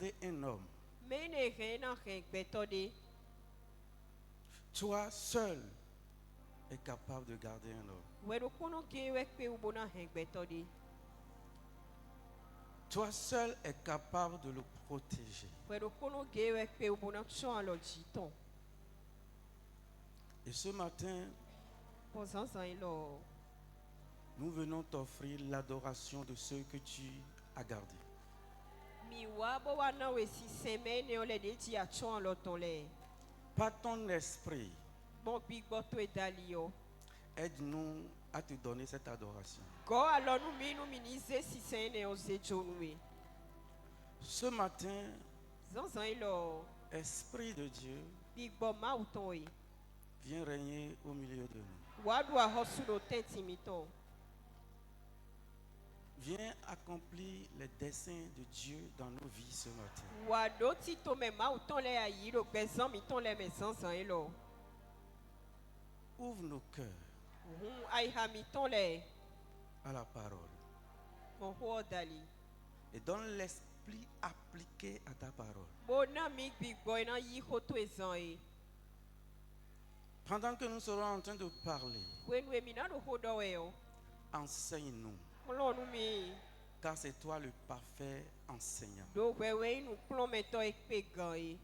garder un homme, Mene rena betode. toi seul es capable de garder un homme. Wedo kono gewe pe ubona betode. Toi seul es capable de le protéger. Wedo kono gewe pe ubona chon lo jiton. Et ce matin, Pozanzan ilo. nous venons t'offrir l'adoration de ceux que tu as gardés. Mi wabo wana wesi semene ole de ti a chon lo tole. Par ton esprit, Bon big boto e dalio. aide-nous à te donner cette adoration. Go alors nous minize si sene o zejonwe. Ce matin, Zanzan ilo. Esprit de Dieu, Big bo ma uton e. viens régner au milieu de nous. Wadu a hosu do tenti miton. Viens accomplir les desseins de Dieu dans nos vies ce matin. Wado ti to me ma uton le ayi do bezan miton le me zanzan ilo. Ouvre nos cœurs Ai ha miton le. à la parole Mon ho dali. et donne l'esprit appliqué à ta parole. Bona mi big boy na yi hoto ezan e. Pendant que nous serons en train de parler, Wenwe mi na do hodo we o. enseigne-nous, Klonu mi. car c'est toi le parfait enseignant. Do wewe nu klon meto e pe gan e.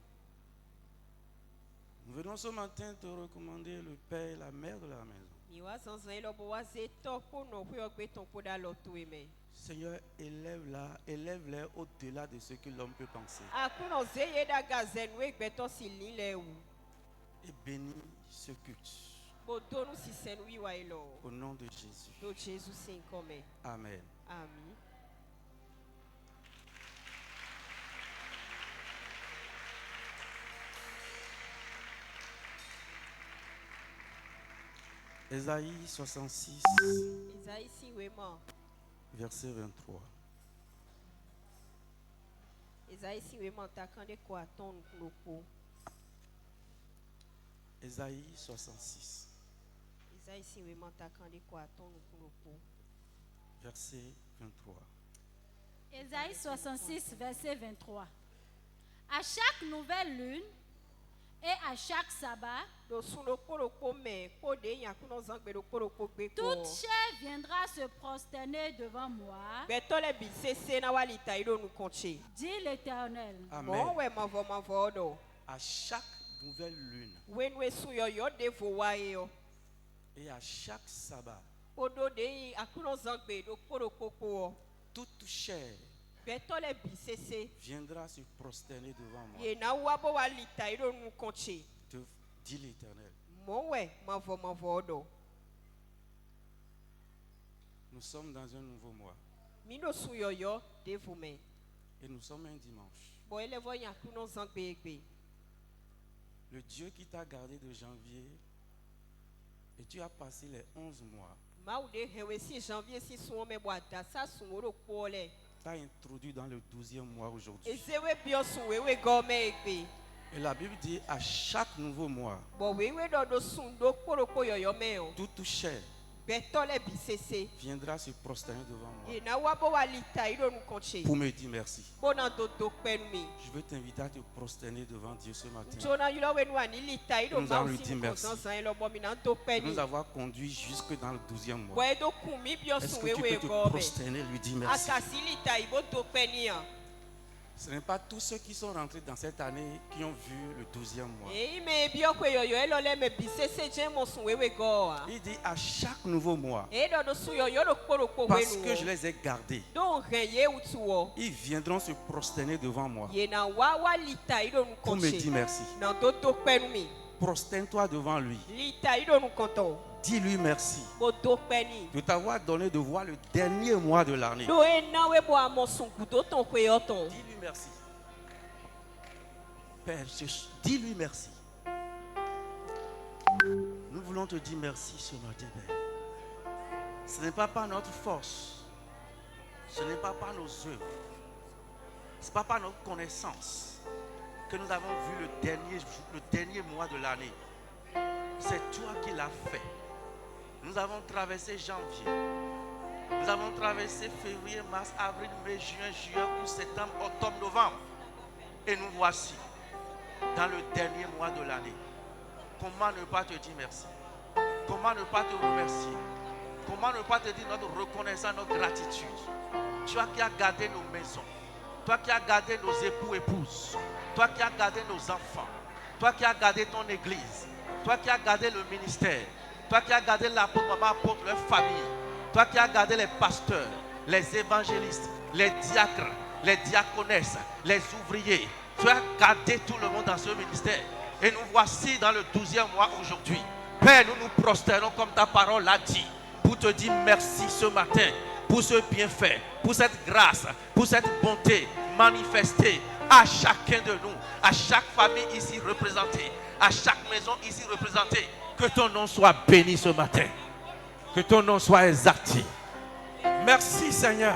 Nous venons ce matin te recommander le père et la mère de la maison. Mi wa zanzan ilo bo wa ze to ko no pe o gbe ton ko da lo to e me. Seigneur, élève-les au-delà de ce que l'homme peut penser. Akuno ze ye da gazen we gbe to si lin le wu. Et bénis ce culte. Bo do nu si sen wi wa ilo. Au nom de Jésus. Do Jesus sin come. Amen. Amen. Ésaïe 66, Isaïe si we man. verset 23. Isaïe si we man ta kande ko aton no ko. Ésaïe 66, Isaïe si we man ta kande ko aton no ko. verset 23. Ésaïe 66, verset 23. À chaque nouvelle lune et à chaque sabbat, Do suno ko ko me ko de yan kuno zan gbe do ko gbe ko. toute chair viendra se prosterner devant moi, Beto le bi sese na walita ido nu konche. dit l'Éternel. Mon Amen. we mavo do. À chaque nouvelle lune Wenwe su yo de vo wa e yo. et à chaque sabbat, Odo de yi akuno zan gbe do ko. toute chair Beto le bi sese. viendra se prosterner devant moi, Ye na wa bo walita ido nu konche. dit l'Éternel. Mon we mavo do. Nous sommes dans un nouveau mois Mino su yo de vo me. et nous sommes un dimanche. Bo ele vo yan kuno zan gbe. Le Dieu qui t'a gardé de janvier et tu as passé les 11 mois, Ma ou de hewe si janvier si su me bo ada sa su ro ko le. t'a introduit dans le 12e mois aujourd'hui. Ezewe bio su wewe go me egbe. Et la Bible dit à chaque nouveau mois, Bo wewe do sun do ko yo me o. toute chair Beto le bi sese. viendra se prosterner devant moi Ye na wa bo walita ido nu konche. pour me dire merci. Bona do pen mi. Je veux t'inviter à te prosterner devant Dieu ce matin. Jona yulo we nu ani lita ido Nous ma allons lui usi dire nu merci. konsan elo bo mi na do pen Nous ni. avoir conduit jusque dans le 12e mois. Bo edo kumi bio Est-ce su que tu wewe peux te go me. prosterner et lui dire merci? Akasi lita ibo do pen ni an. Ce n'est pas tous ceux qui sont rentrés dans cette année qui ont vu le 12e mois. Eyi me bio kwe yo elo le me bi sese je mo sun wewe go a. Il dit à chaque nouveau mois, E do su yo do ko parce we que je nu. les ai gardés, Don reye utu o. ils viendront se prosterner devant moi Ye na wa walita ido nu pour me dire konche. merci. Na do pen mi. Prosterne-toi devant lui. Lita ido nu konton. Dis-lui merci Bo do pen ni. de t'avoir donné de voir le dernier mois de l'année. Do e na we bo amosun gudo ton kwe yo ton. Dis-lui merci. Père, dis-lui merci. Nous voulons te dire merci ce matin, Père. Ce n'est pas par notre force, ce n'est pas par nos œuvres, ce n'est pas par notre connaissance que nous avons vu le dernier mois de l'année. C'est toi qui l'as fait. Nous avons traversé janvier, nous avons traversé février, mars, avril, mai, juin, juillet, août, septembre, octobre, novembre. Et nous voici dans le dernier mois de l'année. Comment ne pas te dire merci? Comment ne pas te remercier? Comment ne pas te dire notre reconnaissance, notre gratitude? Toi qui as gardé nos maisons, toi qui as gardé nos époux, épouses, toi qui as gardé nos enfants, toi qui as gardé ton église, toi qui as gardé le ministère, toi qui as gardé l'apôtre, maman apôtre, leur famille, toi qui as gardé les pasteurs, les évangélistes, les diacres, les diaconesses, les ouvriers, tu as gardé tout le monde dans ce ministère. Et nous voici dans le 12e mois aujourd'hui. Père, nous nous prosternons comme ta parole l'a dit, pour te dire merci ce matin, pour ce bienfait, pour cette grâce, pour cette bonté manifestée à chacun de nous, à chaque famille ici représentée, à chaque maison ici représentée. Que ton nom soit béni ce matin. Que ton nom soit exalté. Merci Seigneur.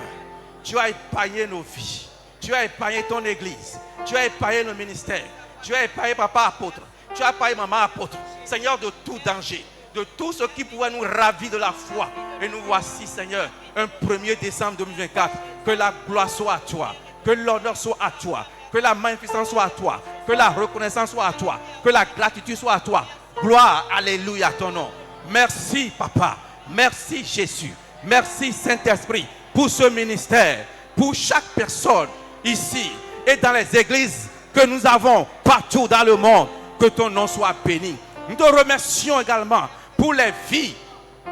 Tu as épargné nos vies. Tu as épargné ton église. Tu as épargné le ministère. Tu as épargné papa apôtre. Tu as épargné maman apôtre. Seigneur, de tout danger, de tout ce qui pourrait nous ravir de la foi. Et nous voici Seigneur, un 1er décembre 2024. Que la gloire soit à toi. Que l'honneur soit à toi. Que la magnificence soit à toi. Que la reconnaissance soit à toi. Que la gratitude soit à toi. Gloire, alléluia à ton nom. Merci papa. Merci Jésus. Merci Saint-Esprit pour ce ministère. Pour chaque personne ici et dans les églises que nous avons partout dans le monde. Que ton nom soit béni. Nous te remercions également pour les vies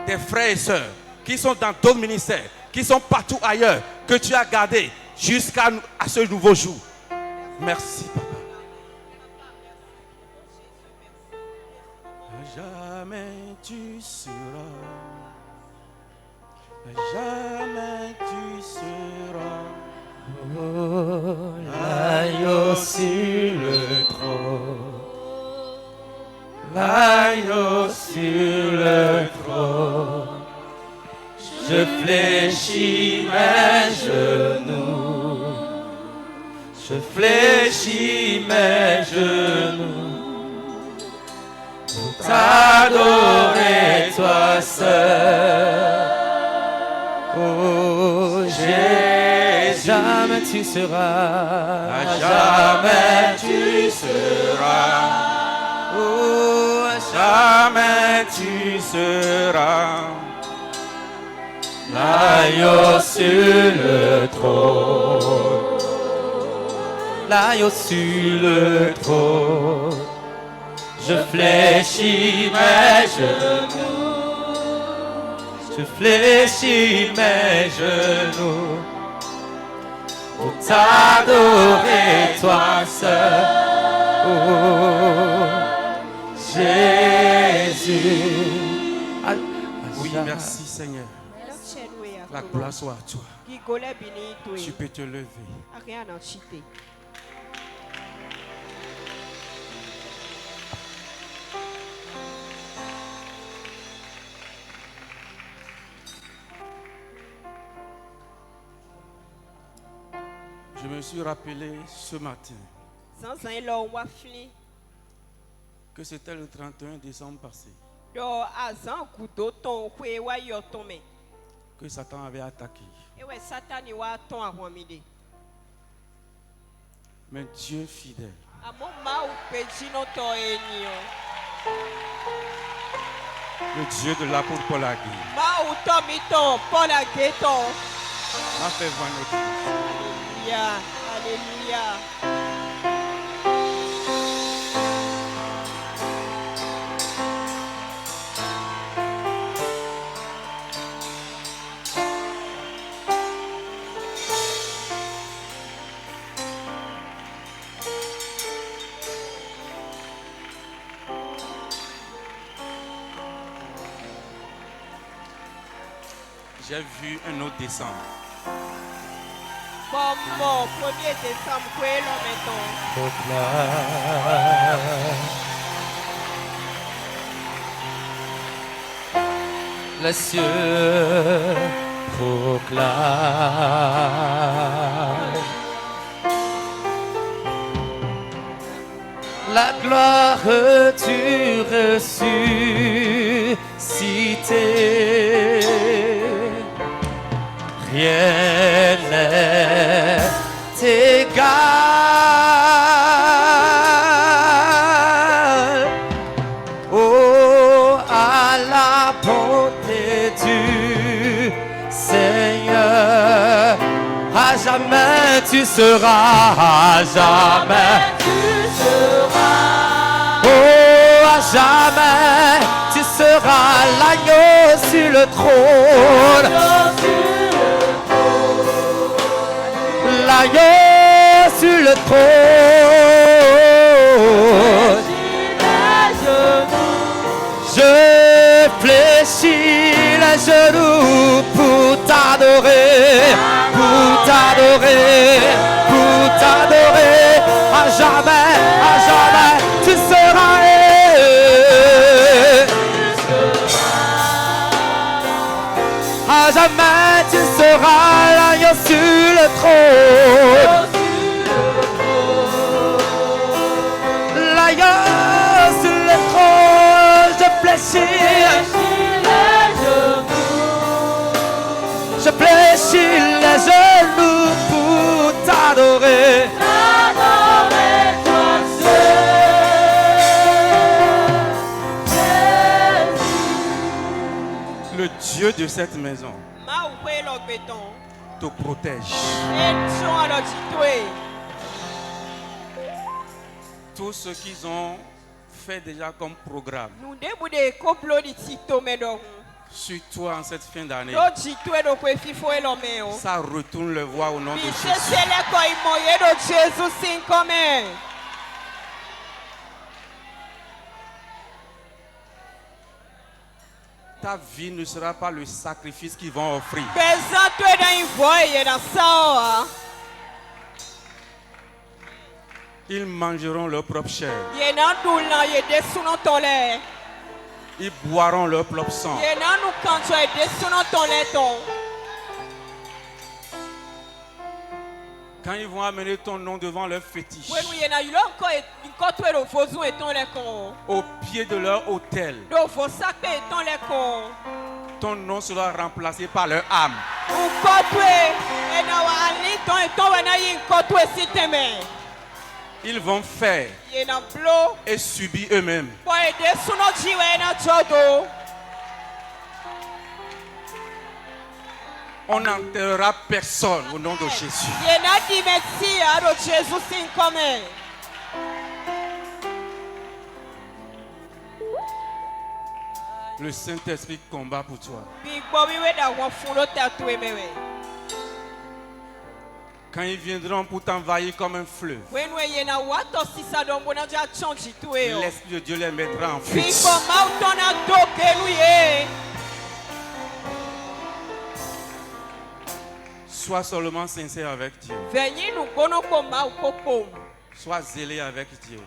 des frères et sœurs qui sont dans d'autres ministères, qui sont partout ailleurs, que tu as gardé jusqu'à ce nouveau jour. Merci, papa. Jamais tu seras, jamais tu seras. Oh, l'agneau sur le trône. L'agneau sur le trône, je fléchis mes genoux, je fléchis mes genoux, pour t'adorer toi seul. Oh Jésus, jamais tu seras, jamais tu seras. Oh, jamais tu seras l'agneau sur le trône, l'agneau sur le trône. Je fléchis mes genoux, je fléchis mes genoux pour t'adorer toi seul. Oh, Jésus. Oui, merci Seigneur. La gloire soit à toi. Tu peux te lever. Je me suis rappelé ce matin que c'était le 31 décembre passé que Satan avait attaqué. Mais Dieu fidèle, le Dieu de l'apôtre Paul Agui, m'a fait voir notre Dieu. Alléluia. J'ai vu un autre décembre. Bon, 1er décembre, quoi Les cieux proclament la gloire du ressuscité. Rien n'est égal. jamais tu seras, à jamais tu seras. Oh, à jamais tu seras l'agneau sur le trône. L'agneau sur le trône. Je fléchis les genoux pour t'adorer, pour t'adorer, pour t'adorer. À jamais tu seras. À jamais tu seras l'agneau sur le trône. L'agneau sur le trône. Je fléchis les genoux pour t'adorer. Le Dieu de cette maison te protège. Tout ce qu'ils ont fait déjà comme programme sur toi en cette fin d'année, ça retourne le voie au nom de Jésus. Ta vie ne sera pas le sacrifice qu'ils vont offrir. Ils mangeront leur propre chair. Ils boiront leur propre sang. Quand ils vont amener ton nom devant leur fétiche, au pied de leur autel, ton nom sera remplacé par leur âme. Ils vont faire et subir eux-mêmes. On n'enterrera personne au nom de Jésus. Le Saint-Esprit combat pour toi. Quand ils viendront pour t'envahir comme un fleuve, l'Esprit de Dieu les mettra en fuite. Sois seulement sincère avec Dieu. Sois zélé avec Dieu.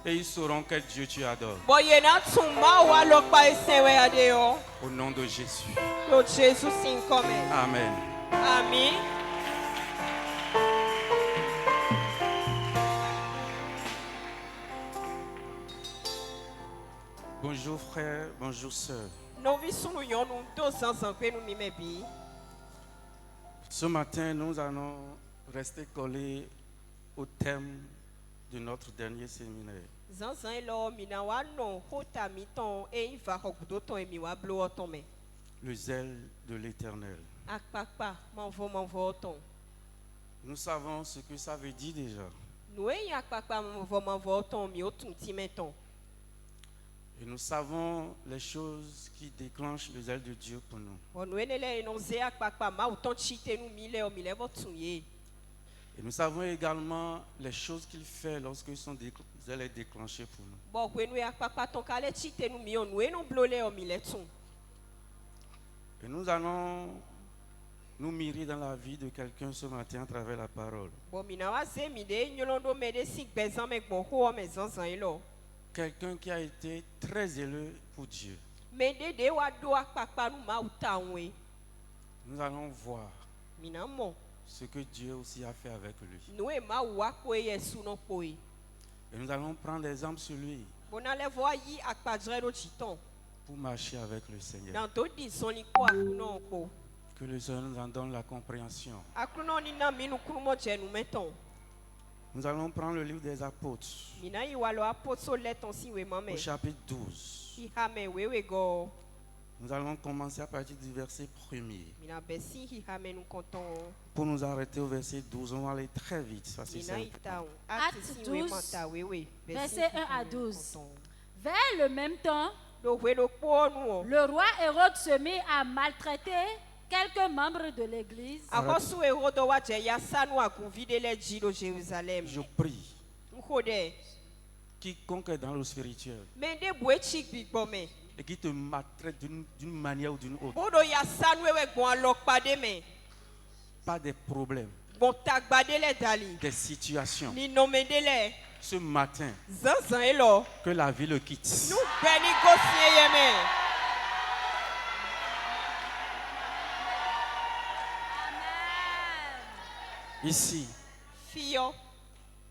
Et ils sauront quel Dieu tu adores. Au nom de Jésus. Amen. Amen. Bonjour frère, bonjour sœur. Ce matin, nous allons rester collés au thème de notre dernier séminaire. Le zèle de l'Éternel. Nous savons ce que ça veut dire déjà. Et nous savons les choses qui déclenchent le zèle de Dieu pour nous. Et nous savons également les choses qu'il fait lorsque son zèle est déclenché pour nous. Et nous allons nous mirer dans la vie de quelqu'un ce matin à travers la parole. Quelqu'un qui a été très zéleux pour Dieu. Nous allons voir ce que Dieu aussi a fait avec lui. Et nous allons prendre des exemples sur lui pour marcher avec le Seigneur. Que le Seigneur nous en donne la compréhension. Nous allons prendre le livre des apôtres au chapitre 12. Nous allons commencer à partir du verset 1er. Mina besi hi hame nous comptons. Pour nous arrêter au verset 12, on va aller très vite. Ça, c'est Mina simple. itaon. Acte si we 12, manta wewe. verset 1 à 12. Vers le même temps, Do we do po nous. le roi Hérode se mit à maltraiter quelques membres de l'église Akosu Hérodo wa je ya sanu akuvide le jiro Jérusalem. Je prie, Nkode. quiconque est dans le spirituel Mende bwe chik bigbome. et qui te maltraite d'une manière ou d'une autre, Bodo ya sanu wewe gwan lokpade me. pas des problèmes, Bon tagbade le dali. des situations. Ni nomedele. Ce matin, Zanzan elo. que la vie le quitte. Nou beni gosye yeme. Ici, Fiyo.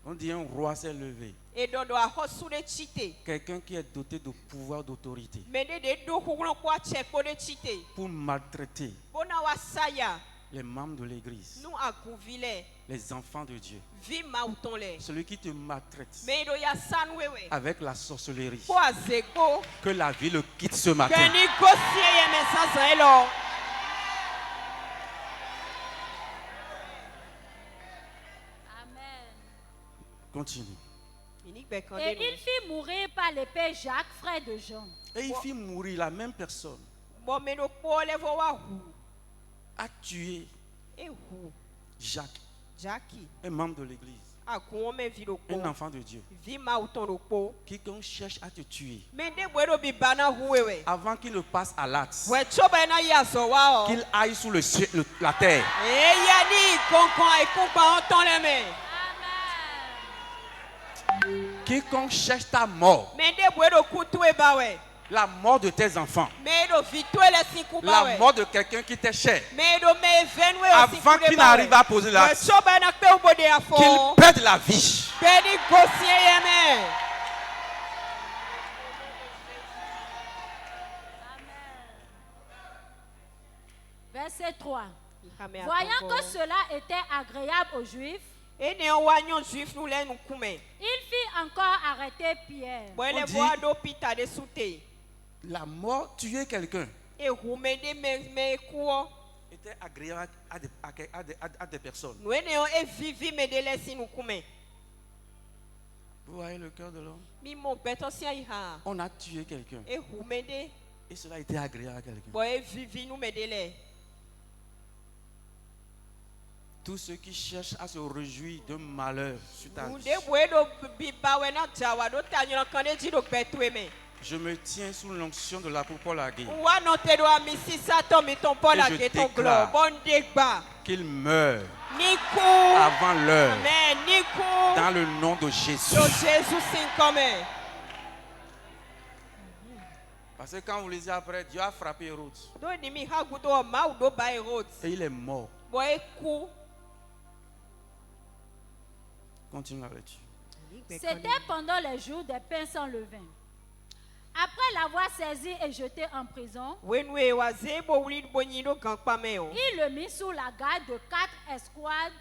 on dit un roi s'est levé. E dodo a hosu de chite. Quelqu'un qui est doté de pouvoir, d'autorité, Mende de do hukuna kwa cheko de chite. pour maltraiter Bona wa saya. les membres de l'église, Nou akuvile. les enfants de Dieu. Vi mauton le. Celui qui te maltraite Me do ya sanu wewe. avec la sorcellerie, Po azeko. que la vie le quitte ce matin. Beni gosye yeme zanzan elo. Amen. Continue. Minik bekande Et nou. il fit mourir par l'épée Jacques, frère de Jean. Et il fit mourir la même personne, Bon me do po levo wa hu. a tué E hu. Jacques, Jackie. un membre de l'église, Akun me vi do un po. enfant de Dieu. Vi mauton do po. Quiconque cherche à te tuer, Mende bwe do bi bana hu wewe. avant qu'il ne passe à l'acte, We choba na ya so wa o. qu'il aille sous la terre. E ya ni konkon e konkon onton le me. Quiconque cherche ta mort, Mende bwe do kutu e ba we. la mort de tes enfants, Me do vitwe le siku ba la we. mort de quelqu'un qui t'est cher, Me do me venwe o avant siku de qu'il ba n'arrive we. à poser We l'acte, choba na pe ubode ya fo. qu'il perde la vie. Beni gosye yeme. Verset 3. Voyant Voyant que cela était agréable aux Juifs, ene wanyon juif nou le nou kume. il fit encore arrêter Pierre. Bo ele dit- voa do pita de soute. La mort, tuer quelqu'un, E hume de me kuo. était agréable à des personnes. Nou ene yo e vivi me de le si nou kume. Vous voyez le cœur de l'homme? Mi mon beto si ay ha. On a tué quelqu'un E hume de. et cela a été agréable à quelqu'un. Bo e vivi nou me de le. Tous ceux qui cherchent à se réjouir d'un malheur sur ta Nou vie, de bwe do biba we na jawa do tanyo kande di do betu me. je me tiens sous l'onction de l'apôtre Paul Agé, Wa no te do amisi sa to mi ton Paul Et a je ke ton déclare- glo. Bon degba. qu'il meurt Ni ku. avant l'heure Amen. Ni ku. dans le nom de Jésus. Do Jésus sin come. Parce que quand vous lisez après, Dieu a frappé Hérode Do ni mi ha gudo o ma do ba erot. et il est mort. Bo e ku. Continue la lecture. C'était pendant les jours des pains sans levain. Après l'avoir saisi et jeté en prison, When we was able to read Bonino Gankpameo. il le mit sous la garde de 4 escouades,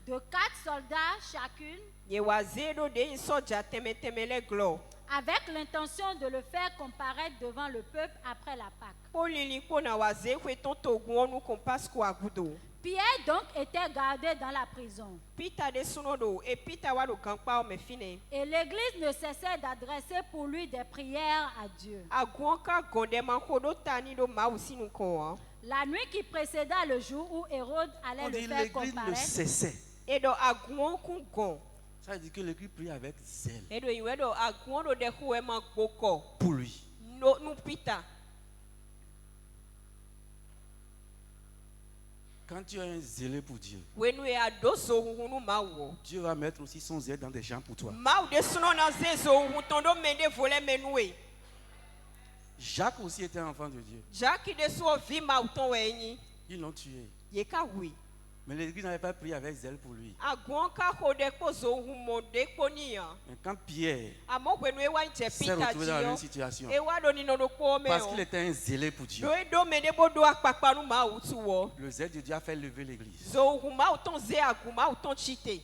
de 4 soldats chacune, Ye was able de soja temetemele glo. avec l'intention de le faire comparaître devant le peuple après la Pâque. Polili kona was able to togun nu kompas ko agudo. Pierre donc était gardé dans la prison. Peter de sunodo e Peter wa do Gankpa o me fine. Et l'église ne cessait d'adresser pour lui des prières à Dieu. Aguanka gonde man kodo tani do ma usinu ko. La nuit qui précéda le jour où Hérode allait On le dit faire l'église ne E comparaître, cessait. do aguan kun gon. Ça veut dire que l'église prie avec zèle E do iwe do aguan do de huwe man gboko. pour lui. No nu Peter. Quand tu es un zélé pour Dieu, When we are doso hunu ma wo. Dieu va mettre aussi son zèle dans des gens pour toi. Ma de suno na zezo hutondo mende vole menue. Jacques aussi était un enfant de Dieu. Jacques de so vi ma uton wenyi. Ils l'ont tué. Ye ka oui. Mais l'église n'avait pas prié avec zèle pour lui. Aguan ka hode ko zo humo de ko niya. Et quand Pierre Amo when we wa nche s'est Peter retrouvé dans la même jiyo. situation, E wa do ni no do ko me parce o. qu'il était un zélé pour Dieu, Do e do mende bodo akpakpa nu ma utu wo. le zèle de Dieu a fait lever l'église. Zo huma uton ze aguma uton chite.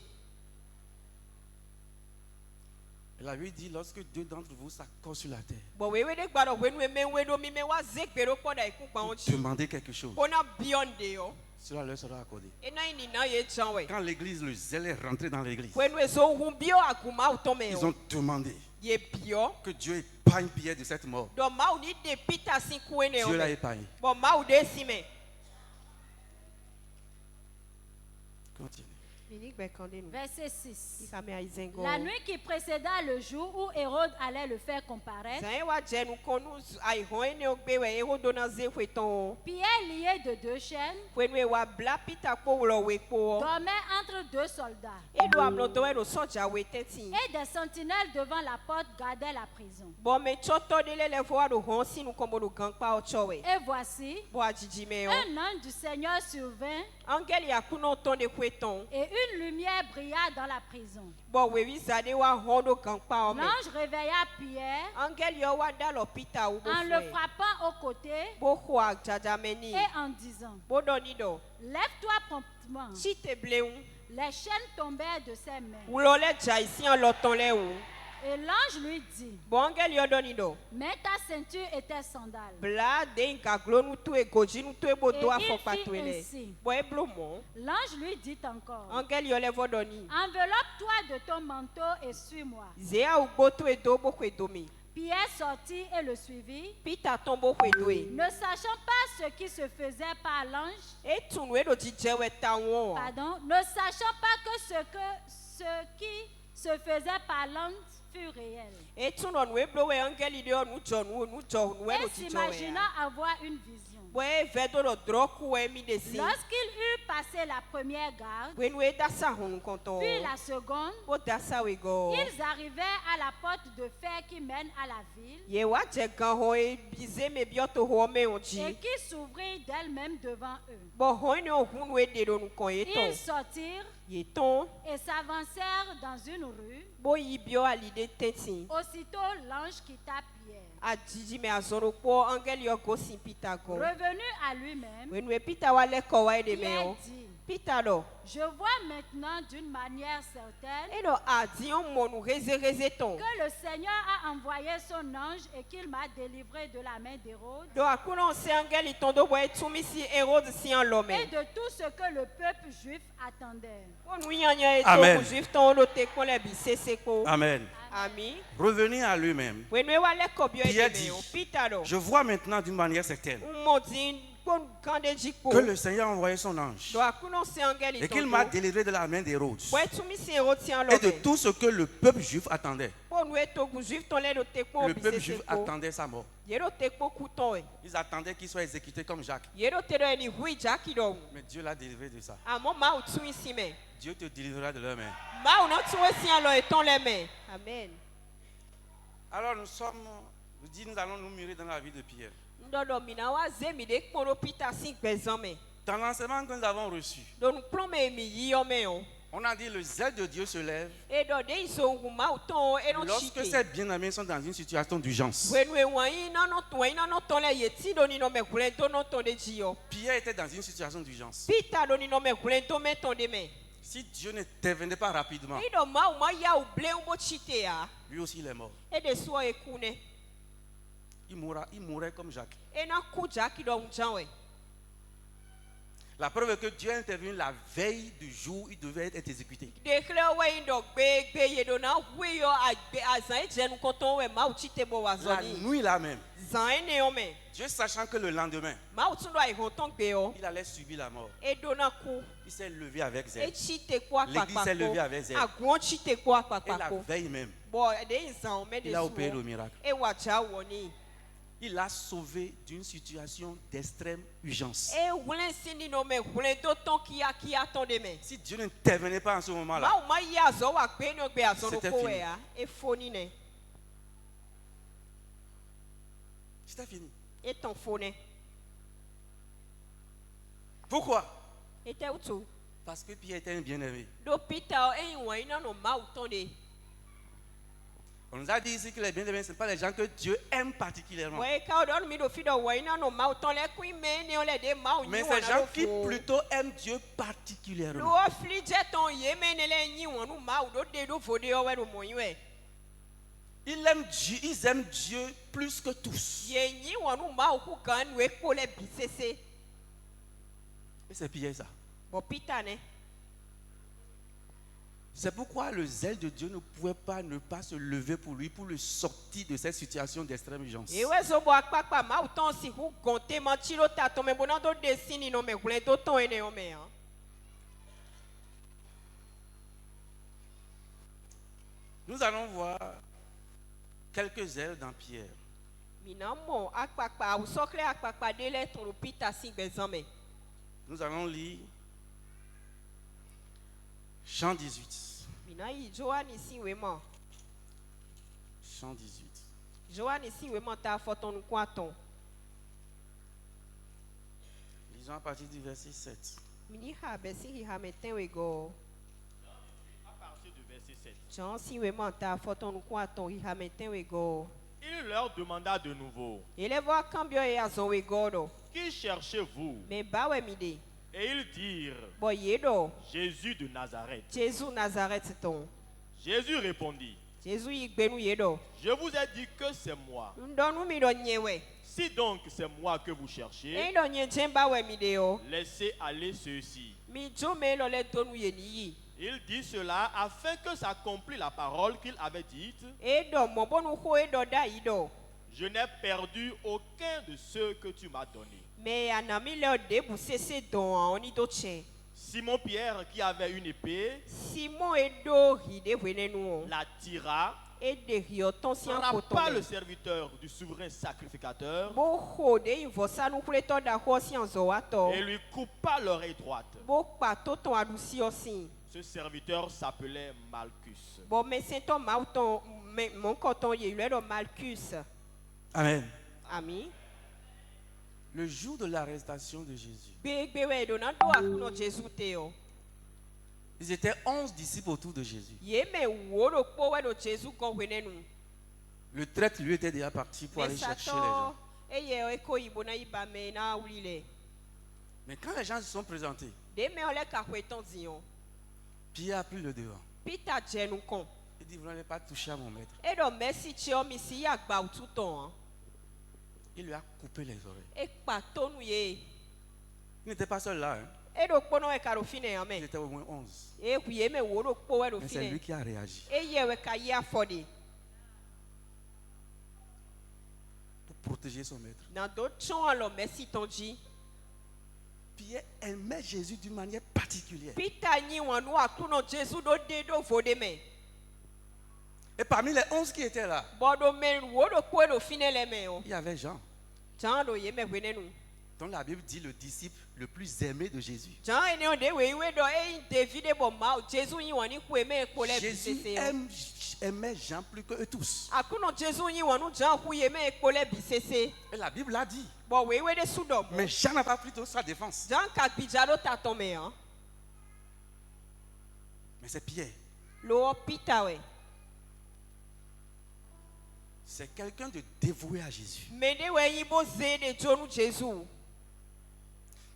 Elle avait dit, lorsque deux d'entre vous s'accordent sur la terre, Bon, we de gbado we nu me we do mi me wa zekbero poda iku pa pour onchi. demander quelque chose, Ona beyond yo. cela leur sera accordé. E na ini na ye chanwe. Quand l'église, le zèle est rentré dans l'église, We nu zo hu bio akuma utome ils yo. ont demandé Ye bio. que Dieu épargne Pierre de cette mort. Do ma u ni de Peter sin ku ene Dieu l'a yo. épargné. Bon ma u de si me. Continue. Verset 6. Ikame aizengo. La nuit qui précéda le jour où Hérode allait le faire comparaître, Zan wa je nu konu ai ho ene ogbe we e ho do na ze kweton. Pierre, lié de deux chaînes, We nu wa bla Peter ko lo we ko. dormait entre deux soldats. E do amlo do e do soja we teti. Et des sentinelles devant la porte gardaient la prison. Bon me choto de le vo do hon sinu komo do gang pa o chowe. Et voici, Bo ajiji me yo. un ange du Seigneur survint Angel ya kuno ton de kweton. et une lumière brilla dans la prison. Bon we wi zade wa hon do gang pa o me. L'ange réveilla Pierre Angel yo wa da lo Peter u bo en le fwe. frappant au côté Bo kwa jajameni. et en disant, Bo do ni do. lève-toi promptement. Si te bleun. Les chaînes tombèrent de ses mains. Ou lo le ja ici en loton le ou. Et l'ange lui dit, Bon angel yo do ni do. mets ta ceinture et tes sandales. Bla de nka glo nu tu e goji nu tu e bo do Et afo il pa fit tu ele. ainsi. Bo e blo mo. L'ange lui dit encore, Angel yo le vo do ni. enveloppe-toi de ton manteau et suis-moi. Zea ou bo tu e do bo kwe do mi. Pierre sortit et le suivit, Peter tombo kwe do e. ne sachant pas ce qui se faisait par l'ange, E tu nu e do jije we ta won. pardon, ne sachant pas que ce qui se faisait par l'ange fut réel. E tu no nu e blo we angel ide o nu jo nu e do Et jije we. s'imaginant avoir une vision. Bo e ve do do dro ku e mi de si. Lorsqu'il eut passé la première garde, We nu e da sa hun konton. puis la seconde, Bo da sa we go. ils arrivèrent à la porte de fer qui mène à la ville Ye wa je gan ho e bize me bioto ho me on et ji. qui s'ouvrit d'elle-même devant eux. Bo ho ne o hun we de do nu kon ye ton. Ils sortirent Ye ton. et s'avancèrent dans une rue. Bo yi bio ali de teti. Aussitôt, l'ange quitta Pierre. A jiji me azoro po angel yo go sin Peter go. Revenu à lui-même, We nu e Peter wa le ko wa e de me Pierre o. dit, Peter do. je vois maintenant d'une manière certaine E do a di on mo nu reze ton. que le Seigneur a envoyé son ange et qu'il m'a délivré de la main d'Hérode Do akuno se angel itondo bo e tumi si Herod si an et lome. de tout ce que le peuple juif attendait. O nu yanya e to Amen. ku juif ton lo te kon le bi sese ko. Amen. Ami. Revenez à lui-même. We nu e wa le ko bio e Pierre de me dit, o. Peter do. Je vois maintenant d'une manière certaine Un mo di kon kande jiko. que le Seigneur a envoyé son ange Do akuno se angel et qu'il m'a itondo. délivré de la main d'Hérode Bo e tumi si Herod si an et de lome. tout ce que le peuple juif attendait. Po nu e to ku juif ton le do te kon Le bi peuple sese juif ko. attendait sa mort. Ye do te kon ku ton e. Ils attendaient qu'il soit exécuté comme Jacques. Ye do te do e ni hui jaki do. Mais Dieu l'a délivré de ça. Amo ma ou tu isi me. Dieu te délivrera de leurs mains. Ma ou non tu e si an lo e ton le me. Amen. Alors nous allons nous mûrir dans la vie de Pierre. Ndodo mina wa ze mi de kporo Peter si gbezan me. Dans l'enseignement que nous avons reçu, Do nu plon me mi yi yo me o. on a dit le zèle de Dieu se lève E do de iso wu ma ou ton e non lorsque chite. ces bien-aimés sont dans une situation d'urgence. We nu e wan yi non non ton e non non ton le ye ti do ni no me gulen do non ton de ji yo. Pierre était dans une situation d'urgence. Peter do ni no me gulen do me ton de me. Si Dieu n'intervenait pas rapidement, E do ma ou ma ya ou ble un bo chite ya. lui aussi il est mort. E de so e kune. Il mourrait comme Jacques. E na ku jaki do unjan we. La preuve est que Dieu est intervenu la veille du jour où il devait être exécuté. De kle we ndo gbe ye do na hui yo agbe azan e je nu konton we ma ou chite bo wa La zoni. nuit là même, Zan e ne yo me. Dieu sachant que le lendemain, Ma ou tun do ai honton gbe yo. il allait subir la mort. E do na ku. Il s'est levé avec E zèle. chite kwa L'église s'est levée avec zèle. Agon chite kwa Et la ko. veille même, Bon, de izan me de il a opéré le so. miracle. E wa ja woni. Il a sauvé d'une situation d'extrême urgence. E wulen sini no me wulen do ton ki aton de me. Si Dieu n'intervenait pas en ce moment-là, Ma ou ma ya zo wa gbe no gbe azon C'était ko fini. we ya. E foni ne. c'était fini. E ton fone. Pourquoi? E te utu. Parce que Pierre était un bien-aimé. Do Peter e wan ina no ma ou ton de. On nous a dit ici que les bien-aimés, ce ne sont pas les gens que Dieu aime particulièrement. We ka do mi do fi do wan ina no ma ou ton le ku me ne o le de ma ou Mais ni ces wan gens na qui do. plutôt aiment Dieu particulièrement. Lo fli je ton ye me ne le nyi wan no ma ou do de do fo de o we do mo yin we. Ils aiment Dieu plus que tous. Yenyi wanu ma oku kan we kpole bisese. Et c'est pire ça. Bo Peter ne. C'est pourquoi le zèle de Dieu ne pouvait pas ne pas se lever pour lui, pour le sortir de cette situation d'extrême urgence. Ewe zo bo akpakpa ma uton si hu gonte manchilo ta to me bonando desini no me glen to ton ene o me hein. Nous allons voir quelques zèles dans Pierre. Minamo akpakpa usokle akpakpa dele ton Peter si bezame. Nous allons lire Jean 18. Minayi Joani si wemo. Jean 18. Joani si wemo ta foton kwaton. Lisons à partir du verset 7. Mini ha besi hi ha meten we go. À partir du verset 7. Jean si wemo ta foton kwaton hi ha meten we go. Il leur demanda de nouveau, Ele vo akambio e azon we go do. qui cherchez-vous? Me ba we mide. Et ils dirent, Bo yedo. Jésus de Nazareth. Jésus Nazareth ton. Jésus répondit, Jésus yigbenu yedo. je vous ai dit que c'est moi. Ndonu mi do nyewe. Si donc c'est moi que vous cherchez, E do nye jemba we mide yo. laissez aller ceux-ci. Mi jo me lo le donu ye ni. Il dit cela afin que s'accomplisse la parole qu'il avait dite. E do mo bonu ho e do da ido. Je n'ai perdu aucun de ceux que tu m'as donnés. Me anami le debu sese don oni do chen. Simon Pierre, qui avait une épée, Simon e do hide wenenu. la tira, E de rioton si an frappa le koton. serviteur du souverain sacrificateur Bo ho de invosa nu kule to da ho si an zo ato. et lui coupa l'oreille droite. Bo pa to ton adusi osin. Ce serviteur s'appelait Malchus. Bo me sento mauton mon koton ye le do Malchus. Amen. Ami. Le jour de l'arrestation de Jésus, Gbe we do na do akuno Jésus te yo. ils étaient 11 disciples autour de Jésus. Ye me wo do po we do Jésus kon wenenu. Le traître lui était déjà parti pour aller chercher les gens. E ye e ko ibo na iba me na wile. Mais quand les gens se sont présentés, De me ole ka kweton zion. Pierre a pris le devant. Peter jenu kon. Il dit, vous n'allez pas toucher à mon maître. E do merci chi o mi si ya gba ututon. Il lui a coupé les oreilles. E pa tonu ye. Il n'était pas seul là. Hein. E do pono e ka do fine Il amen. était au moins 11. E ku ye me wo do po we do Mais c'est lui fine. qui a réagi E ye we ka ye afode. pour protéger son maître. Na do chon alo merci tonji. Pierre aimait Jésus d'une manière particulière. Peter ni wanu akuno Jésus do de do vode me. Et parmi les 11 qui étaient là, Bodo men wo do po do fine le me o. il y avait Jean, Jan do ye me wenenu. dont la Bible dit le disciple le plus aimé de Jésus. Jan ene o de we do e David bo ma Jésus yin wani ku e me ko le Jésus bisese. aimait Jean plus que eux tous. Akuno Jésus yin wanu Jan ku ye me ko le bisese. Et la Bible l'a dit. Bo we de sudo. Mais Jean n'a pas pris toute sa défense. Jan ka bijado ta to me hein. Mais c'est Pierre. Lo Peter we. C'est quelqu'un de dévoué à Jésus. Mede we yin bo ze de jonu Jésus.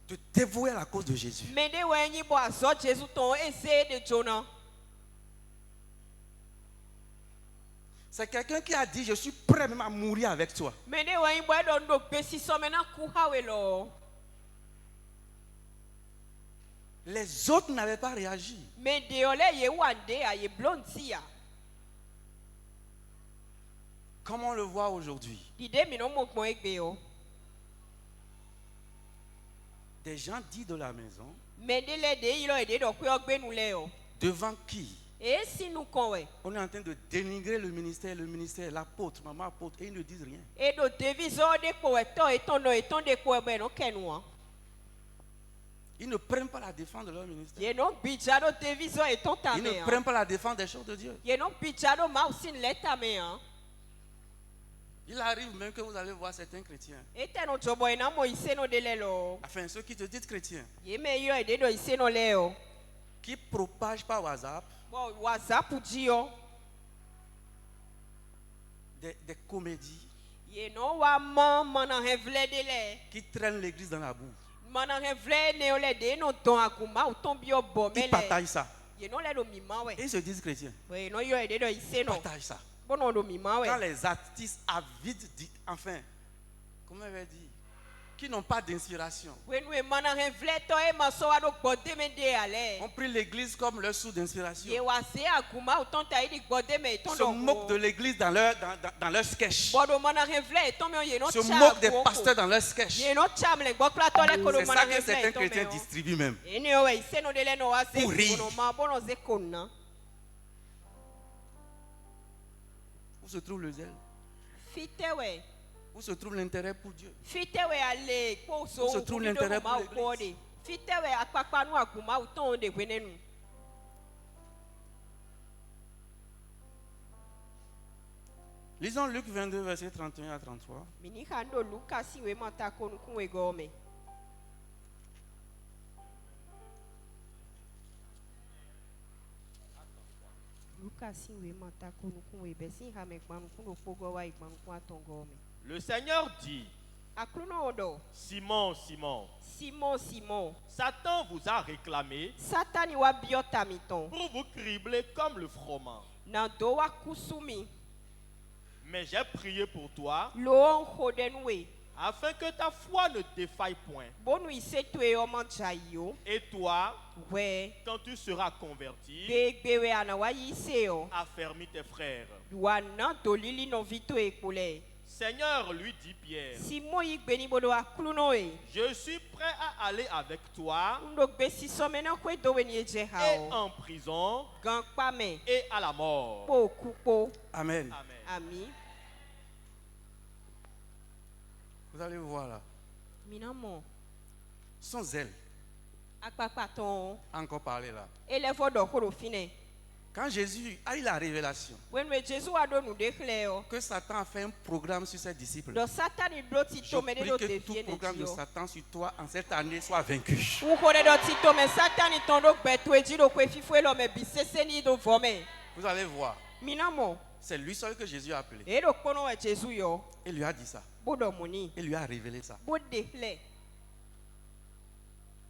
De dévoué à la cause de Jésus. Mede we yin bo azo Jésus ton e ze de jona. C'est quelqu'un qui a dit, je suis prêt même à mourir avec toi. Mede we yin bo do ndo besi so me na ku ha we lo. Les autres n'avaient pas réagi. Mede ole ye wande a ye blonti ya. Comme on le voit aujourd'hui. Dide mi no mo gbon egbe o. Des gens dits de la maison, Mede le de ilo e de do ku ogbe nu le o. devant qui E si nou kon we. on est en train de dénigrer le ministère, l'apôtre, maman apôtre, et ils ne disent rien. E do devizo de ko we to e ton no e ton de ko e be no kenu an. Ils ne prennent pas la défense de leur ministère. Ye no bijado devizo e ton ta Ils me ne an. prennent pas la défense des choses de Dieu. Ye no bijado ma usin le ta me an. Il arrive même que vous allez voir certains chrétiens. E te no jobo e na mo ise no de le lo. Enfin, ceux qui te disent chrétiens, Ye me yo e de do ise no le o. qui propagent par WhatsApp Bo WhatsApp di yo. des comédies Ye no wa man na hevle de le. qui traînent l'église dans la boue. Man na hevle ne o le de no don aguma o ton bi o bo Ils mele. partagent ça. Ye no le do mi ma we. Et ils se disent chrétiens. We no yo e de do ise Ils no. partagent ça. Bono do mima Quand we. les artistes avides, enfin, comment elle va dire, qui n'ont pas d'inspiration, When we mana refleto e maso wa do gbode me de ale. ont pris l'église comme leur source d'inspiration, Ye wa se aguma o ton ta idi gbode me ton se do. moquent de l'église dans leur sketch, Bodo mana refle ton me ye no se cha. moquent des pasteurs dans leur sketch. Ye no cha mle gbo plato le ko do C'est mana ça que certains refle ton chrétiens me. distribuent même. Eni o we se no de le no wa se Pour rire. bono ma bono ze konna. Où se trouve le zèle? Fite we. Où se trouve l'intérêt pour Dieu? Fite we ale ko so Où se trouve l'intérêt pour l'église? l'église? Fite we akpakpa nu aguma o ton de gwenenu. Lisons Luc 22, verset 31 à 33. Mini hando Luka si we mata konu kun we gome. Luka si we mata konu kun we besi ha me gbanu kun do pogo wa igbanu kun aton gome. Le Seigneur dit, Akluno odo. Simon, Simon, Simon Simon. Satan vous a réclamé Satani wa biota miton. pour vous cribler comme le froment. Nan do wa kusumi. Mais j'ai prié pour toi, Lo on hodenwe. afin que ta foi ne défaille point. Bonu ise to e o manjayo. Et toi, We. quand tu seras converti, Begbewe ana wa yise o. affermis tes frères. Wana dolili no vito e kule. Seigneur, lui dit Pierre, Simon yi gbeni bodo akluno e. je suis prêt à aller avec toi Ndo gbesi somena kwe do weni eje ha et o. en prison Gan kpame. et à la mort. Po kupo. Amen. Amen. Ami. Vous allez voir là. Minamo. Son zèle Akpapaton. a encore parlé là. Elevo do koro fine. Quand Jésus a eu la révélation When we Jesu ado nu declare o. que Satan a fait un programme sur ses disciples, Do satani do ti je to me prie do que te tout vie programme de ne dio. Satan sur toi en cette année soit vaincu. U kore do ti to me satani ton do gbetu eji do kwe fifwe lo me bisese ni do vome. Vous allez voir. Minamo. C'est lui seul que Jésus a appelé. E do kono we Jesu yo. Il lui a dit ça. Bodo moni. Il lui a révélé ça. Bo declare.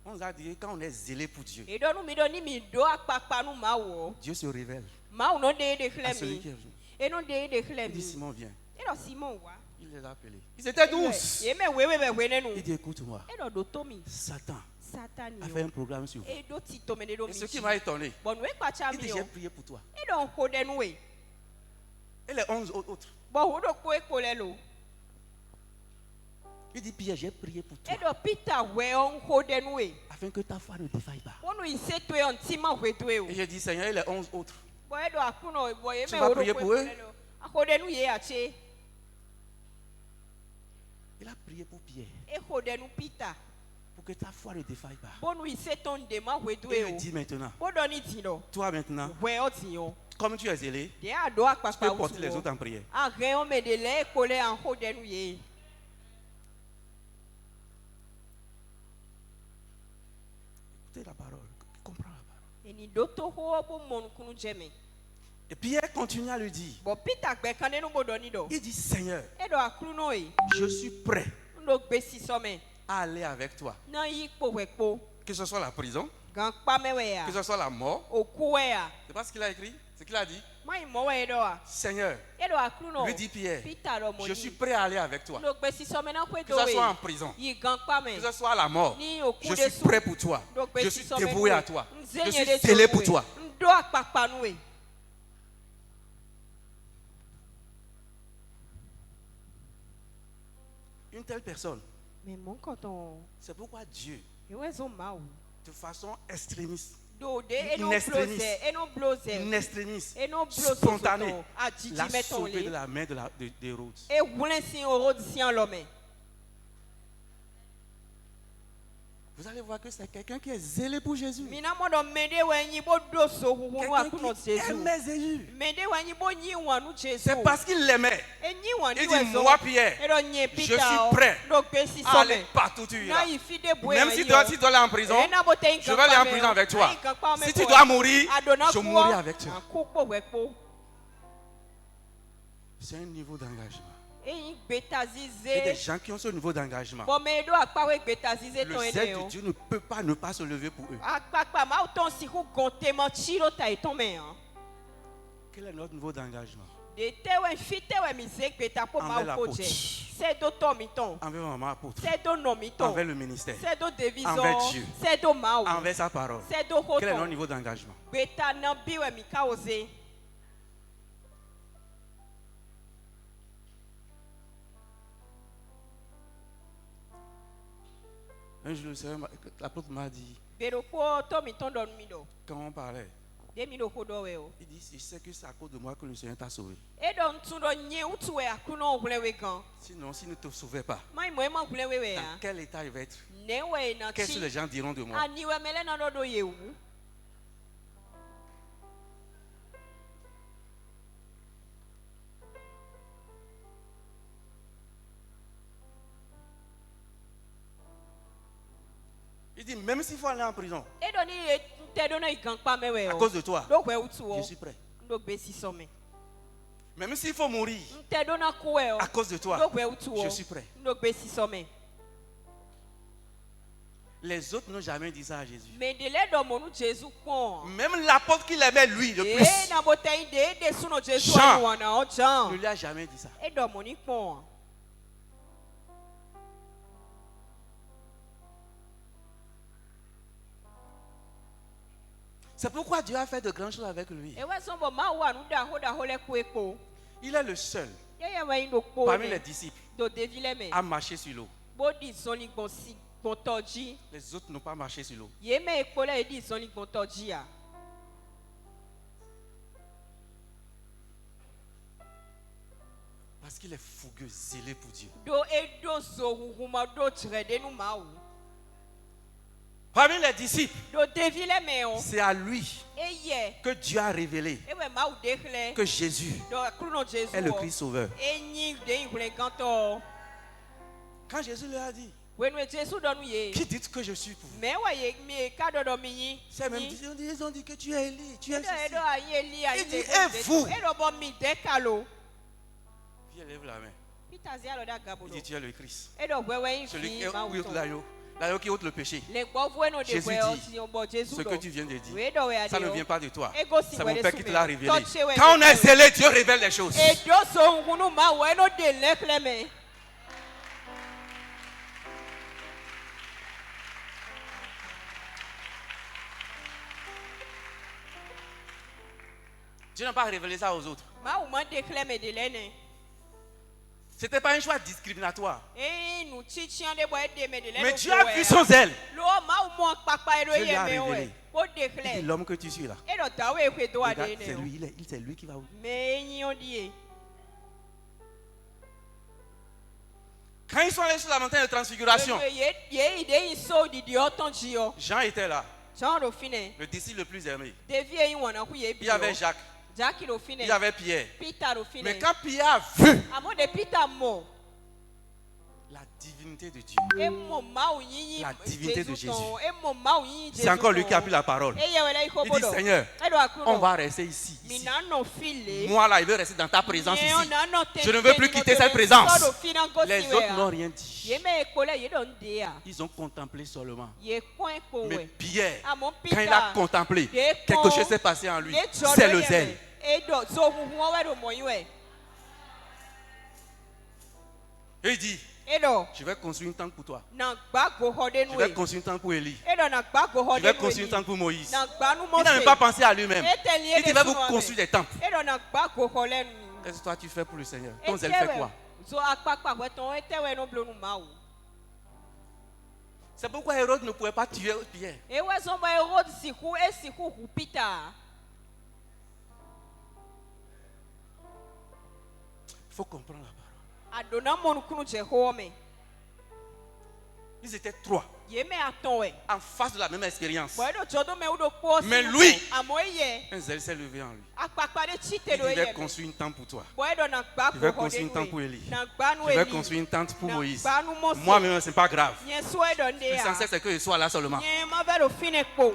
On nous a dit que quand on est zélé pour Dieu, E do nu mi do ni mi do akpakpa nu ma wo. Dieu se révèle Ma no de à declare celui qui mi. est venu. E no de declare Il dit mi. Simon, viens. E do Simon wa. Il les a appelés. Ils étaient tous. Ye me wewe be wene nu. Il dit écoute-moi. E do to mi. Satan Satani a yo. fait un programme sur vous. E do ti to me de do Et mi. ce qui m'a étonné, Bon we kwacha il mi dit yo. j'ai prié pour toi. E do hode nu we. Et les 11 autres. Bon ho do ko e ko le lo. Il dit Pierre, j'ai prié pour E toi do Peter we on hode nu we. afin que ta foi ne défaille pas. Onu ise to e on ti ma we to e o. Et j'ai dit Seigneur, et les 11 autres. Bon e do akuno bo ye Tu me vas ho do prier ko e pour ko eux? le lo. Ahode nu ye ache. Il a prié pour Pierre E hode nu Peter. pour que ta foi ne défaille pas. Bonu ise ton de ma we to Et e il o. dit maintenant, Bodo ni ti do. toi maintenant, We o ti yo. comme tu es zélé, De a do tu akpakpa peux porter les autres en prière. a rien on me de le ko le en hode nu ye. Écoutez la parole, comprends la parole. Eni do to ho bo mon kunu jeme. Et Pierre continue à lui dire, Bon Peter gbe kan nu bodo ni do. il dit Seigneur, E do akruno e. je suis prêt Ndo gbesi some. à aller avec toi. Na yi po we po. Que ce soit la prison, Gan pa me we ya. que ce soit la mort. Oku we ya. C'est pas ce qu'il a écrit, ce qu'il a dit. Mai mo we do a. Seigneur, E do akruno. lui dit Pierre, Peter do mo je suis prêt à aller avec toi. Ndo gbesi some na kwe Que do ce we. soit en prison, Yi gan pa me. que ce soit à la mort. Ni oku Je de suis su. prêt pour toi. Ndo Je gbesi suis some dévoué nu. à toi. Je Nzenye suis de scellé so pour we. toi. Ndo akpakpa nu we. Une telle personne, Mais mon coton. c'est pourquoi Dieu, E we zo ma o. de façon extrémiste, Do de e no Nestrenis. bloze. E no bloze. extrémiste, E no bloze. spontanée, A jiji l'a meton sauvé de le. la main d'Hérode. E wulen si oro di si an lome. Vous allez voir que c'est quelqu'un qui est zélé pour Jésus. Mina mo do mende we nyi bo do so hu hu Quelqu'un akuno qui Jésus. aimait Jésus. Mende we nyi bo nyi wanu Jésus. C'est parce qu'il l'aimait. E nyi wanu Il we dit, zo. moi Pierre, E do nye je Peter. suis prêt Do gbesi à aller some. partout où tu Na iras. yi fi de boy. Même si tu dois aller en prison, je vais aller en prison avec toi. Si tu dois mourir, je mourrai avec toi. Akupo we po. C'est un niveau d'engagement. E yi gbetazize. Il y a des gens qui ont ce niveau d'engagement. Bon me do akpa we gbetazize Le ton zèle ene de o. Dieu ne peut pas ne pas se lever pour eux. Akpakpa ma o ton si hu gonte man chiro ta e ton me an. Quel est notre niveau d'engagement? De tewe fitewe mizekbe tapo Envers ma okoje. l'apôtre. C'est do tomiton. envers maman apôtre, C'est do nomiton. envers le ministère, C'est do deviso. envers Dieu. C'est do mao. envers sa parole. C'est do Quel est notre hoton. niveau d'engagement? Beta na biwe mikaoze. Un jour, le Seigneur l'apôtre m'a dit, Beroko tomiton don mido. quand on parlait, De mido kodo weo. il dit, je sais que c'est à cause de moi que le Seigneur t'a sauvé. E don tundo nye utuwe akuno nglewe gan. Sinon, s'il ne te sauvait pas, Mai mo ema nglewe dans ya. quel état il va être? Newe na Qu'est-ce que les chi. gens diront de moi? Aniwe mele na dodo yewu. Il dit, même s'il faut aller en prison, E don ni te dono igan pa mewe à o. cause de toi, Do kwe utuwo. je suis prêt. Do gbe si some. Même s'il faut mourir, Te dona kuwe o. à cause de Do toi, kwe utuwo. je suis prêt. Do gbe si some. Les autres n'ont jamais dit ça à Jésus. Me de le do monu Jésus kon. Même l'apôtre qui l'aimait lui le E plus, na botai de suno Jésus Jean. anu wana o Jean. ne lui a jamais dit ça. E do moni kon. C'est pourquoi Dieu a fait de grandes choses avec lui. E we sombo ma wa nu da ho le ku epo. Il est le seul Ye we ndo po. parmi les disciples Do devile me. à marcher sur l'eau. Bo di zoni gbon si gbon toji. Les autres n'ont pas marché sur l'eau. Ye me epo le di zoni gbon toji ya. Parce qu'il est fougueux, zélé pour Dieu. Do e do zo huhuma do tre de nu ma wu. Parmi les disciples, Do devile me o. c'est à lui E ye. que Dieu a révélé E we ma wu dekhle. que Jésus Do kruno Jésus. est le o. Christ sauveur. E nyi de ihule ganto. Quand Jésus lui a dit, When we Jésus donu ye. qui dit que je suis pour vous? Me wa ye mi ka do do mi yin. C'est même ils ont dit que tu es Élie, tu es Edo ceci. edo ayi eli ayi. Il dit, de- et vous? Edo bo mi dekalo. Puis il lève la main. Peter zi alo da Il gabodo. dit, tu es le Christ. Edo wewe yin Celui qui fi ma ôte wuto. l'agneau qui ôte le péché. Le gbo bueno de Jésus we o dit, ti o bo Jésus Ce do. que tu viens de dire, We do we ade ça ne o. vient pas de toi. Ego si C'est mon wele Père qui te sume. l'a révélé. Touche we Quand on est de- zélé, Dieu révèle les choses. Edo so hunu ma we no de lekle me. Dieu n'a pas révélé ça aux autres. Ma wu ma dekle me de lene. Ce n'était pas un choix discriminatoire. E nu chichian de bo e de me de lene. Mais Dieu a vu son zèle. Lo ma wu mo papa edo Dieu lui ye a me o. révélé. Ko Il dit, dekle. l'homme que tu suis là, Edo da we kwe do ade regarde, c'est ne. o. lui, c'est lui qui va vous. Me yin o die. Quand ils sont allés sur la montagne de transfiguration, Ye ide yin so di di oton ji o. Jean était là, Jean do fine. le disciple le plus aimé. Devi yin wana ku ye bi. Il y avait Jacques, Jackie do fine. il y avait Pierre. Peter do fine. Mais quand Pierre a vu Amo de Peter mo. la divinité de Dieu, E mo ma wu yin yin. La divinité de Jésus. E mo ma wu yin Jésus. c'est encore lui qui a pris la parole. E ye wele iko Il dit, bodo. Seigneur, Edo akru. on va rester ici. Mi ici. na no file. Moi là, il veut rester dans ta présence Ye ici. on na no te- Je ne veux plus te- quitter te- cette présence. so do fine ango Les si autres we a. n'ont rien dit. Ye me ekole ye don de ya. Ils ont contemplé seulement. Ye kwen ko Mais we. Pierre, Amo quand il a contemplé, quelque chose s'est passé en lui. C'est le zèle. Edo so huhu we do mo we. Et il dit, Edo je vais construire une tente pour toi. na gba go ho de Je nu vais we. construire une tente pour Élie. Edo na gba go ho Je de vais nu construire une we. tente pour Moïse. Na gba nu Il mo n'a même pas pensé à lui-même. Il dit, il va vous construire des temples. Edo na gba go ho le nu. Qu'est-ce que toi tu fais pour le Seigneur? Ton zèle fait quoi? So akpakpa we ton etewe no blonu ma wo. C'est pourquoi Hérode ne pouvait pas tuer Pierre. Ewe sombo erod siku esiku hu Peter. Il faut comprendre la parole. Adona monu kunu Jehome. Ils étaient trois Ye me aton we. en face de la même expérience. Bo edo jodo me udo po. Mais lui- amoye. Un zèle s'est levé en lui. Akpakpa de chite Il do dit, je vais ye. construire une tente pour toi. Bo edo na gba Je vais go ho de construire une nu tente pour we. Élie. Na gba nu Je vais Eli. construire une tente pour Na Moïse. gba nu Mose. Moi-même, ce n'est pas grave. Nye so edo nde ya. L'essentiel, c'est que je sois là seulement. Nye ma ve do fine ko.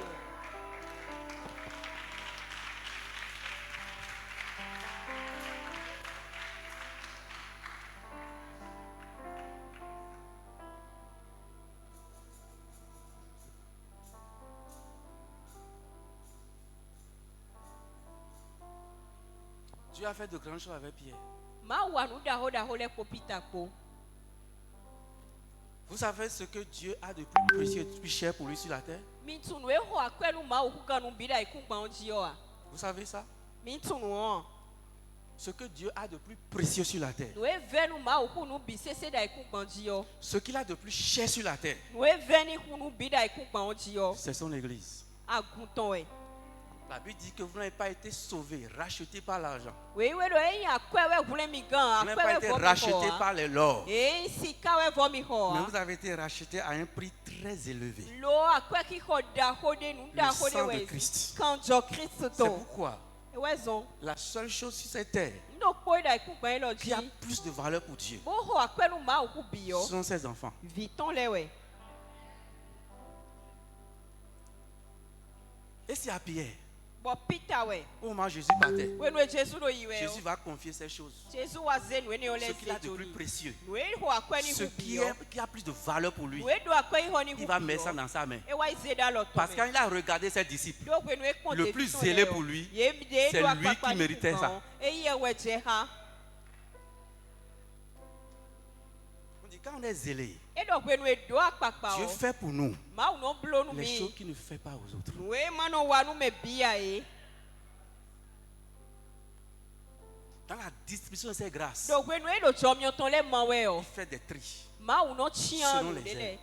Dieu a fait de grandes choses avec Pierre. Ma wa nu da ho le ko Peter ko. Vous savez ce que Dieu a de plus précieux et de plus cher pour lui sur la terre? Mi tunu e ho akwenu ma o ku kanu bi da iku gba onji o a. Vous savez ça? Mi tunu o. Ce que Dieu a de plus précieux sur la terre. Nu e venu ma o ku nu bi sese da iku gba onji o. Ce qu'il a de plus cher sur la terre. Nu e veni ku nu bi da iku gba onji o. C'est son église. Agunton e. La Bible dit que vous n'avez pas été sauvés, rachetés par l'argent. We we do e ya kwewe vule mi gan, Vous n'avez pas été rachetés par les l'or. E si kawe vo mi ho. Mais vous avez été rachetés à un prix très élevé. Lo akwe ki ho da ho de nu da Le ho de sang de we. Christ. Kan jo Christ C'est to. pourquoi E we zon. la seule chose sur cette terre No po da iku gba lo qui ji. a plus de valeur pour Dieu, Bo ho akwenu ma o ku bi yo. ce sont ses enfants. Viton le we. Et c'est à Pierre, Bo Peter we. au moment où Jésus partait, We no Jésus do yiwe. Jésus va confier ces choses. Jésus wa ze nu ne o Ce le qu'il a se de plus joni. précieux, Nu e ho akwenu ce ku bi qui, yo. qui a plus de valeur pour lui, Nu e do akwenu ho ni ku il va bi mettre ça yo. dans sa main. E wa ze da lo to. Parce qu'il a regardé ses disciples. Le plus zélé pour lui, c'est lui qui méritait ça. On dit quand on est zélé, Dieu fait pour nous les choses qu'il ne fait pas aux autres. Dans la distribution de ses grâces, il fait des tris. Selon les ailes.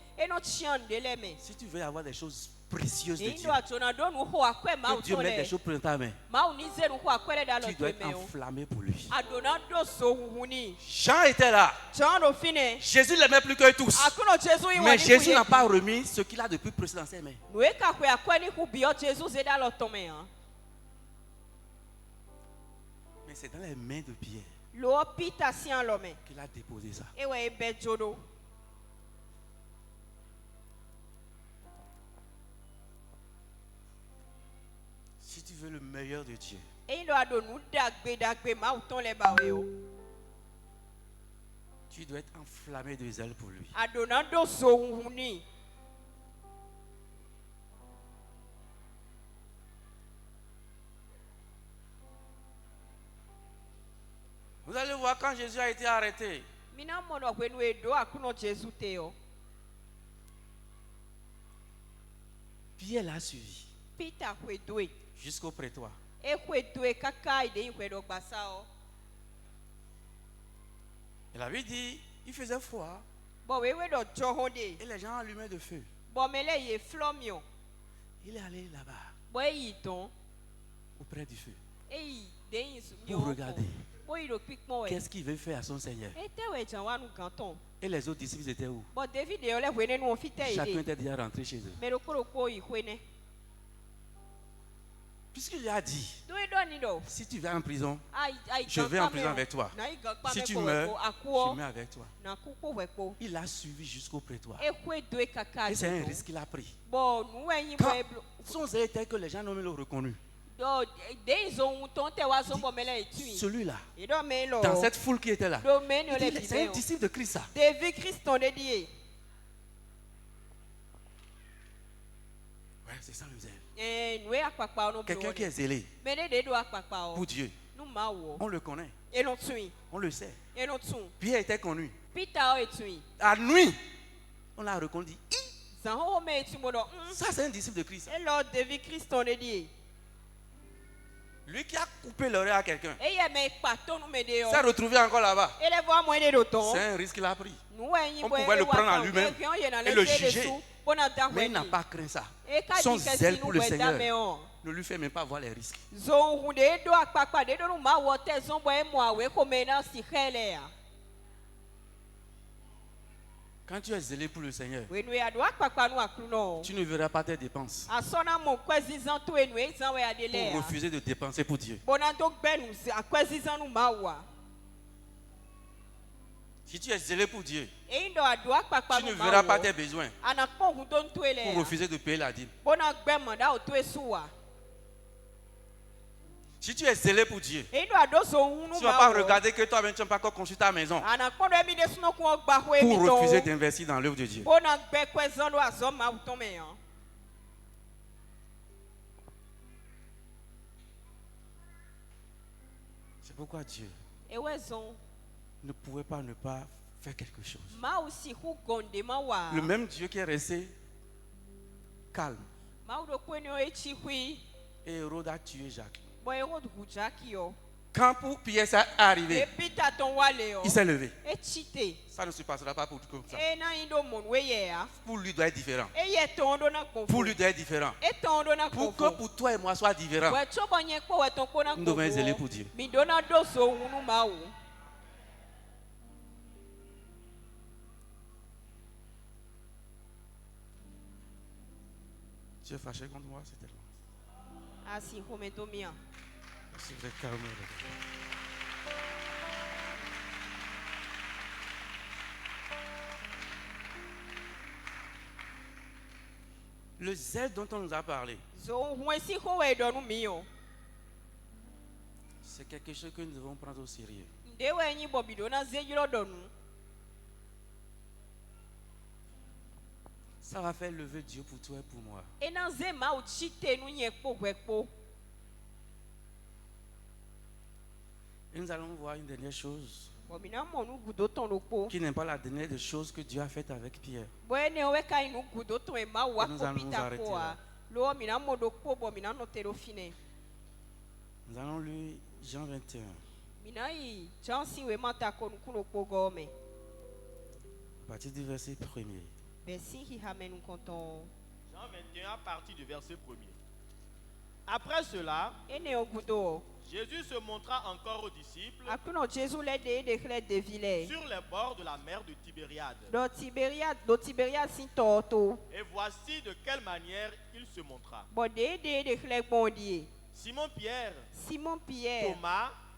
Si tu veux avoir des choses précieuses de Dieu, que Dieu mette des choses dans ta main, tu dois être enflammé pour lui. Jean était là. Jésus l'aimait plus que tous. Mais Jésus n'a pas remis ce qu'il a de plus précieux dans ses mains. Mais c'est dans les mains de Pierre qu'il a déposé ça. Si tu veux le meilleur de Dieu, tu dois être enflammé de zèle pour lui. Vous allez voir quand Jésus a été arrêté. Pierre l'a suivi jusqu'au prétoire. Et la Bible dit, il faisait froid et les gens allumaient de feu. Il est allé là-bas, auprès du feu, pour regarder qu'est-ce qu'il veut faire à son Seigneur. Et les autres disciples étaient où? Chacun était déjà rentré chez eux. Puisqu'il lui a dit, si tu vas en prison, je vais en prison avec toi. Si tu meurs, je meurs avec toi. Il l'a suivi jusqu'au prétoire. Et c'est un risque qu'il a pris. Quand son zèle était que les gens n'ont même le reconnu. Celui-là, dans cette foule qui était là, c'est un disciple de Christ. Ça. Ouais, c'est ça le zèle. Quelqu'un qui est zélé pour Dieu, on le connaît, on le sait. Pierre était connu. À nuit, on l'a reconnu. Ça, c'est un disciple de Christ. Lui qui a coupé l'oreille à quelqu'un, s'est retrouvé encore là-bas. C'est un risque qu'il a pris. On pouvait le prendre en lui-même et le juger. Mais il n'a pas craint ça. Son zèle pour le Seigneur ne lui fait même pas voir les risques. Quand tu es zélé pour le Seigneur, tu ne verras pas tes dépenses pour refuser de dépenser pour Dieu. Si tu es zélé pour Dieu, tu ne verras pas tes besoins pour refuser de payer la dîme. Si tu es zélé pour Dieu, tu ne vas pas regarder que toi-même tu n'as pas encore construit ta maison pour refuser d'investir dans l'œuvre de Dieu. C'est pourquoi Dieu ewe zon ne pouvait pas ne pas faire quelque chose. ma aussi hu gonde ma wa Le même Dieu qui est resté calme ma do kwene o echi hui et Hérode a tué Jacques. boy ro du jaki yo Quand pour Pierre ça est arrivé, e pita ton wale yo il s'est levé. e chite Ça ne se passera pas pour tout comme ça. e na indo mon we ye ya Pour lui doit être différent. e ye ton do na konfo Pour lui doit être différent. e ton do na Pour que konfo pour toi et moi soit différent. we cho bonye ko we ton ko na Nous devons zéler pour Dieu. mi do na do so hunu ma wo Tu es fâché contre moi, c'est tellement. asi home do mia Si vous êtes calme. Le zèle dont on nous a parlé, zo hu si ho we do nu mi yo c'est quelque chose que nous devons prendre au sérieux. de we nyi bobi do na zejiro do nu Ça va faire lever Dieu pour toi et pour moi. e na ze ma o chite nu ye po we po Et nous allons voir une dernière chose bobi na mo nu gudo ton lo po qui n'est pas la dernière des choses que Dieu a faites avec Pierre. boy ne we kai nu gudo ton e ma wa Nous ko allons nous pita arrêter ko a là. lo mi na mo do po bo mi na no te do fine Nous allons lire Jean 21, mi na yi jansi we mata ko nu kuno po go me à partir du verset 1er. besi hi ha menu konton Jean 21 à partir du verset 1er. Après cela, ene o gudo Jésus se montra encore aux disciples akuno jesu le de kle de vile sur les bords de la mer de Tibériade. do tiberia sin toto Et voici de quelle manière il se montra. bo de kle bondi Simon-Pierre, Simon Pierre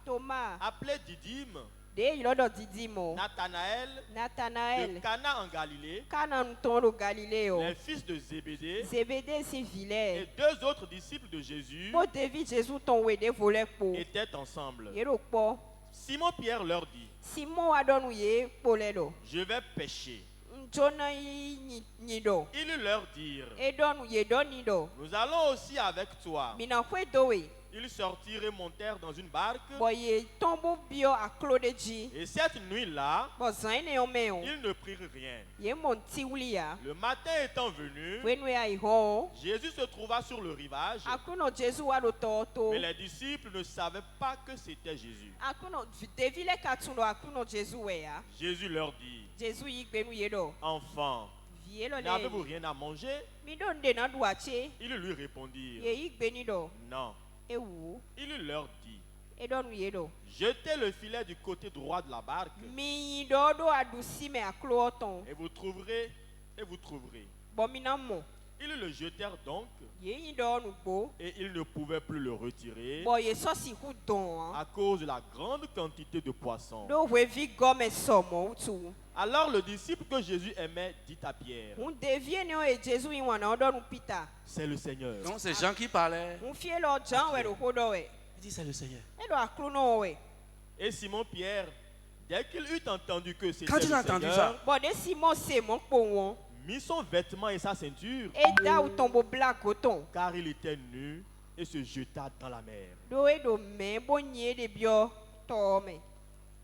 Thomas appelé Didyme, de yilo do didimo Nathanaël de Nathanaël Cana en Galilée, kana ton do Galileo les fils de Zébédée, Zébédée si et vile 2 autres disciples de Jésus bo David Jésus ton we de vole po étaient ensemble. yero po Simon-Pierre leur dit, Simon adonu ye polelo je vais pêcher. njona yi nido Ils leur dirent, edonu ye donido nous allons aussi avec toi. mina kwe dowe Ils sortirent et montèrent dans une barque. bo ye tombo bio a clodeji Et cette nuit-là, bo zaine yo meo ils ne prirent rien. ye monti wulia Le matin étant venu, wenu ya iho Jésus se trouva sur le rivage, akuno Jésus wa do toto mais les disciples ne savaient pas que c'était Jésus. akuno devile katuno akuno Jésus we ya Jésus leur dit, Jésus yi gbenu ye do enfants, vielo n'avez-vous le rien à manger? mi do nde na duache Ils lui répondirent, ye yi gbeni do non. ewu Il leur dit, edonu ye do jetez le filet du côté droit de la barque mi do do adusi me aklo ton et vous trouverez, et vous trouverez. bo mina mo Ils le jetèrent donc ye yi do nu gbo et ils ne pouvaient plus le retirer bo ye so si hu don à cause de la grande quantité de poissons. do we vi gome somo utu Alors le disciple que Jésus aimait dit à Pierre, un devie ne o e Jésus yi wana odo nu Peter c'est le Seigneur. Donc c'est Jean qui parlait. un fie lo Jean we do hodo we Il dit c'est le Seigneur. e do aklo no we Et Simon-Pierre, dès qu'il eut entendu que c'était Quand le il a entendu Seigneur, ça, bo de Simon se mon po won mit son vêtement et sa ceinture, e da u tombo black oton car il était nu, et se jeta dans la mer. do e do me bo nye de bio to me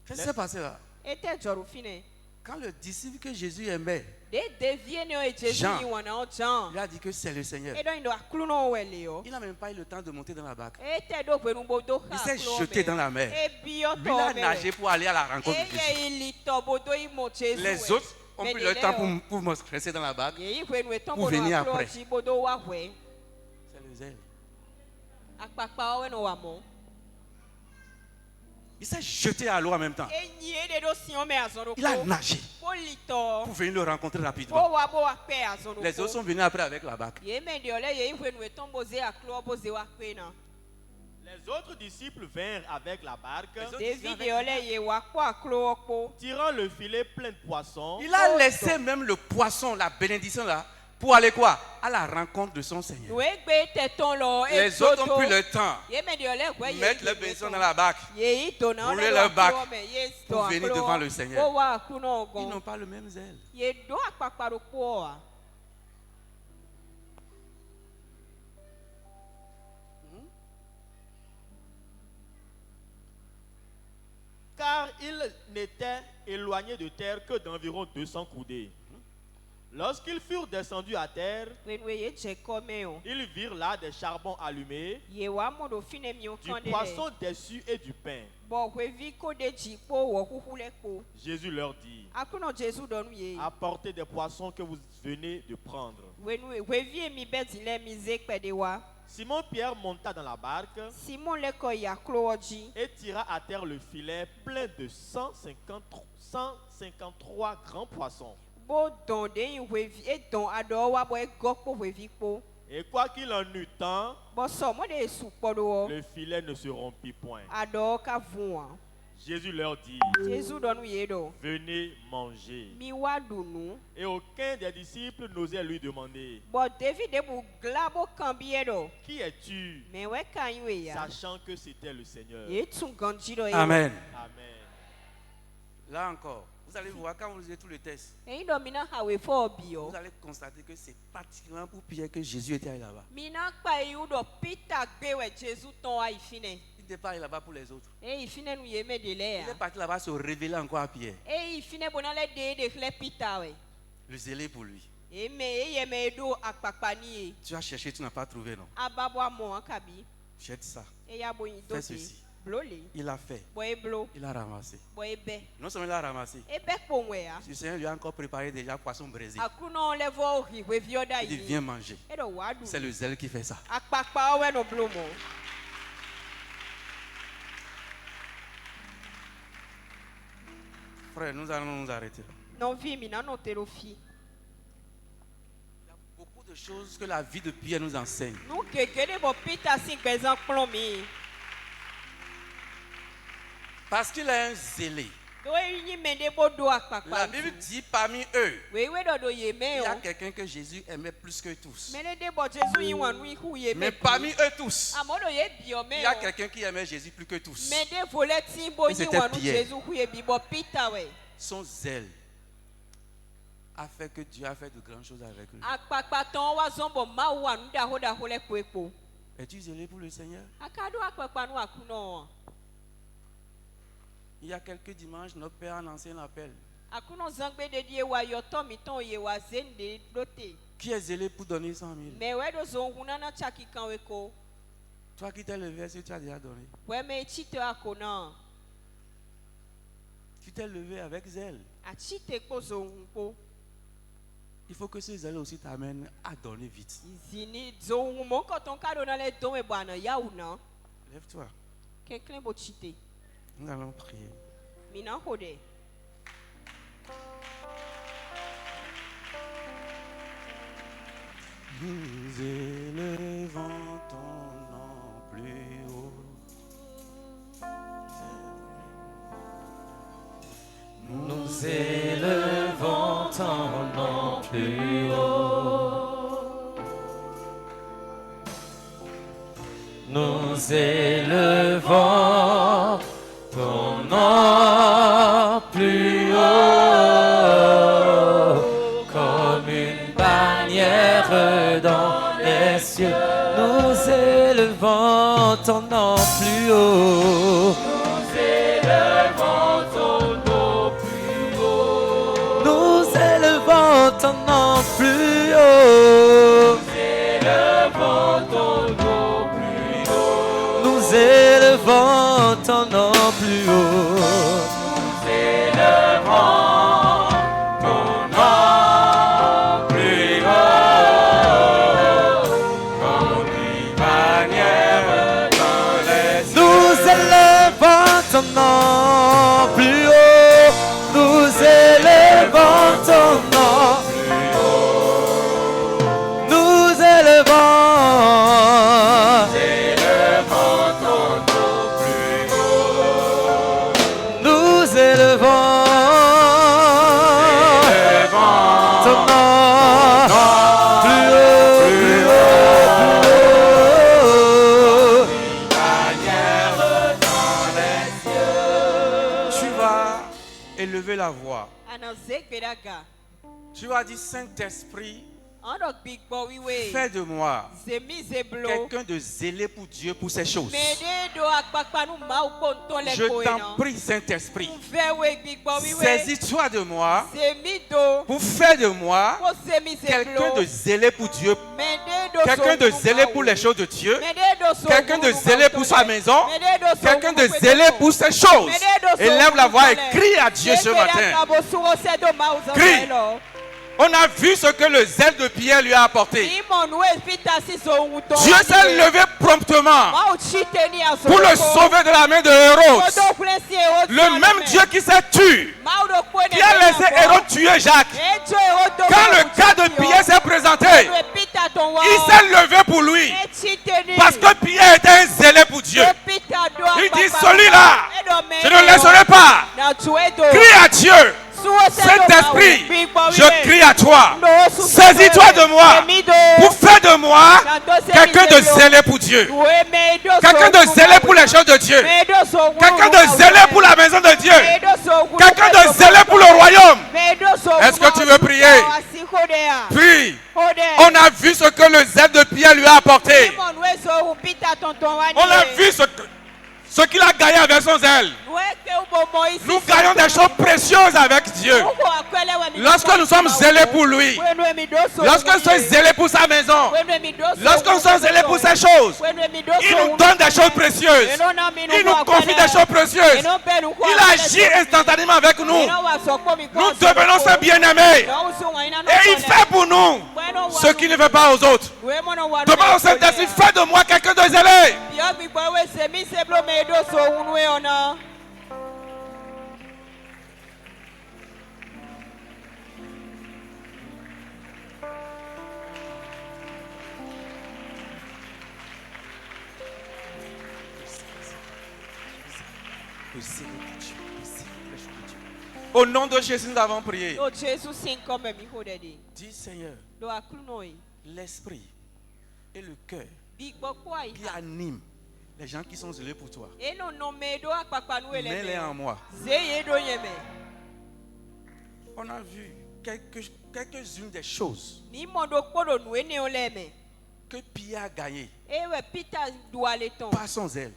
qu'est-ce qui s'est passé là? e te joru fine Quand le disciple que Jésus aimait, de devie ne o e Jésus Jean. yi wana o Jean il a dit que c'est le Seigneur. e do ndo aklo no we le yo Il n'a même pas eu le temps de monter dans la barque. e te do pe nu bo do Il ha s'est jeté dans la mer. e bio Lui, to il a me nagé pour aller à la rencontre de e Jésus. ye ili to bo do yi mo Jésus Les we. autres ont Mais pris le les temps lèvres. pour rester dans la barque. ye yi hwe nu eton Pour bo no venir aklo après. ji bo do wa hwe C'est le zèle. akpakpa we no wa mo Il s'est jeté à l'eau en même temps. e nyi e de do si o me azon do Il a ko nagé bo li to pour venir le rencontrer bo rapidement. wa pe azon do Les autres ko sont venus après avec la barque. ye me de ole ye yi hwe nu eton bo ze aklo bo ze wa pe na Les autres disciples vinrent avec la barque, Les autres David de ole ye wa ko aklo okpo tirant le filet plein de poissons, Il a laissé même le poisson, la bénédiction là, pour aller quoi? À la rencontre de son Seigneur. nu e gbe te ton lo e Les autres ont pris le temps ye me de ole hwe de ye mettre leur bénédiction dans la barque. ye yi to na Rouler ole leur do bac aklo me ye pour to venir aklo devant le Seigneur. bo wa aklo no Ils gon n'ont pas le même zèle. ye do akpakpa do ko a ils n'étaient éloignés de terre que d'environ 200 coudées. Lorsqu'ils furent descendus à terre, When we ye je come o. ils virent là des charbons allumés, Ye wa mo do fine mi o du kan de. poisson déçu et du pain. Bo we vi ko de ji po wo huhu le ko. Jésus leur dit, Akuno Jésus do nu ye. apportez des poissons que vous venez de prendre. When we vi mi be di le mi ze pe de wa. Simon-Pierre monta dans la barque Simon le ko ya klo oji. et tira à terre le filet plein de 153 grands poissons. Bo don de yin we vi e don ado wa bo e go po we vi po. Et quoi qu'il en eût tant, Bo so mo de su po do. le filet ne se rompit point. Ado ka vu an. Jésus leur dit, Jésus do nu ye do. venez manger. Mi wa du nu. Et aucun des disciples n'osait lui demander, Bo David de bu glabo kan biye do. qui es-tu? Me we kan yin we ya. Sachant que c'était le Seigneur. Ye tun ganji do ye. Amen. Amen. Là encore, vous allez voir quand vous lisez tout le texte, E yin do mina ha we fo bi o. vous allez constater que c'est particulièrement pour Pierre que Jésus était allé là-bas. Mina pa yu do Peter gbe we Jésus ton a ifine. Il n'était pas allé là-bas pour les autres. E ifine nu ye me de le Il ya. est parti là-bas se révéler encore à Pierre, E ifine bona le de kle Peter we. le zéler pour lui. E me e ye me do akpakpa ni e. Tu as cherché, tu n'as pas trouvé, non? Ababo amo an kabi. Jette ça. E ya bo yin do Fais te. ceci. Bloli. Il a fait. Bo e blo. Il a ramassé. Bo e be. Non seulement il a ramassé, E be po we ya. le Seigneur lui a encore préparé déjà poisson braisé. Akuno le vo ri we vioda Il dit, yi. viens manger. E do wa du. C'est le zèle qui fait ça. Akpakpa we no blo mo. Frère, nous allons nous arrêter là. Non vi mi na no te lo fi. Il y a beaucoup de choses que la vie de Pierre nous enseigne. Nou kekele bo Peter si gbezan plon mi. Parce qu'il est un zélé. Do e yin me de bo do La akpakpa. Bible dit parmi eux, We we do ye me il y a o. quelqu'un que Jésus aimait plus que tous. Me le de bo Jésus yin wan wi hu ye me. Mais parmi eux tous, Amodo ye bi o me il y a o. quelqu'un qui aimait Jésus plus que tous. Me de volet ti bo Et yin c'était wan nu Pierre. Jésus hu ye bi bo Peter we. Son zèle a fait que Dieu a fait de grandes choses avec lui. Akpakpa ton wa zon bo ma wa nu da ho le ko epo. Es-tu zélé pour le Seigneur? Akado akpakpa nu akuno. Il y a quelques dimanches, notre Père en ancien appel. Akuno zangbe de die wa yo to mi ton ye wa zen de dote. Qui est zélé pour donner 100 000? Me we do zon huna na chaki kan we ko. Toi qui t'es levé, est-ce que tu as déjà donné? We me chite akona. Tu t'es levé avec zèle. A chite ko zon ko. Il faut que ce zèle aussi t'amène à donner vite. Izini zon mo ko ton kado na le don e bwana ya una. Lève-toi. Quelqu'un bo chite. Nous allons prier. Mina hode. Nous élevons ton nom plus haut. Nous élevons ton nom plus haut. Nous élevons ton nom plus haut. Comme une bannière dans les cieux. Nous élevons ton nom plus haut. Nous élevons ton nom plus haut. Nous élevons ton nom plus haut. Nous élevons ton nom plus haut. Comme une bannière dans les cieux. Nous élevons ton nom plus haut. Nous élevons ton nom plus haut. Nous élevons ton nom plus haut. Nous élevons ton nom plus haut, plus haut. Tu vas élever la voix. Ana zegbe daga. Tu vas dire, Saint-Esprit, Ando big boy we. Fais de moi Zemi zeblo. quelqu'un de zélé pour Dieu, pour ces choses. Mede do akpakpa nu ma uponto le Je koe t'en non. prie, Saint-Esprit. Vewe big boy we. Saisis-toi de moi Zemi do. pour faire de moi Ko zemi quelqu'un zeblo. de zélé pour Dieu, Mede do quelqu'un de so zélé ma pour ou. les choses de Dieu, Mede do so quelqu'un de ma zélé ou pour to sa le. maison, Mede do so quelqu'un de ma zélé ou pour ces choses. Mede do so Élève la ma voix ou et to le. crie à Dieu ce Mede matin. akabo suro se do ma ou zo Crie. lo. On a vu ce que le zèle de Pierre lui a apporté. Imon we pita si zo uto. Dieu s'est levé promptement Ma ou chite ni aso. pour le sauver de la main de Hérode. Kodo plesi e o. Le même Dieu qui s'est tué, Ma ou do kone. qui a laissé Hérode tuer Jacques. Ejo e o do. Quand le cas de Pierre s'est présenté, Pita ton wa. il s'est levé pour lui. E chite ni. Parce que Pierre était un zélé pour Dieu. Pita do. Il dit, celui-là, je ne le laisserai pas. Na tuedo. Crie à Dieu. Saint-Esprit, je crie à toi. Saisis-toi de moi pour faire de moi quelqu'un de zélé pour Dieu. Quelqu'un de zélé pour les choses de Dieu. Quelqu'un de zélé pour la maison de Dieu. Quelqu'un de zélé pour le royaume. Est-ce que tu veux prier? Puis, on a vu ce que le zèle de Pierre lui a apporté. On a vu ce qu'il a gagné avec son zèle. Nous gagnons des choses précieuses avec Dieu. Lorsque nous sommes zélés pour lui, lorsque nous sommes zélés pour sa maison, lorsque nous sommes zélés pour ses choses, il nous donne des choses précieuses. Il nous confie des choses précieuses. Il agit instantanément avec nous. Nous devenons ses bien-aimés. Et il fait pour nous ce qu'il ne fait pas aux autres. Demande au Saint-Esprit, fais de moi quelqu'un de zélé. Au nom de Jésus, nous avons prié. Dis Seigneur, l'esprit et le cœur qui animent les gens qui sont zélés pour toi, mets-les en moi. On a vu quelques-unes des choses que Pierre a gagnées par son zèle.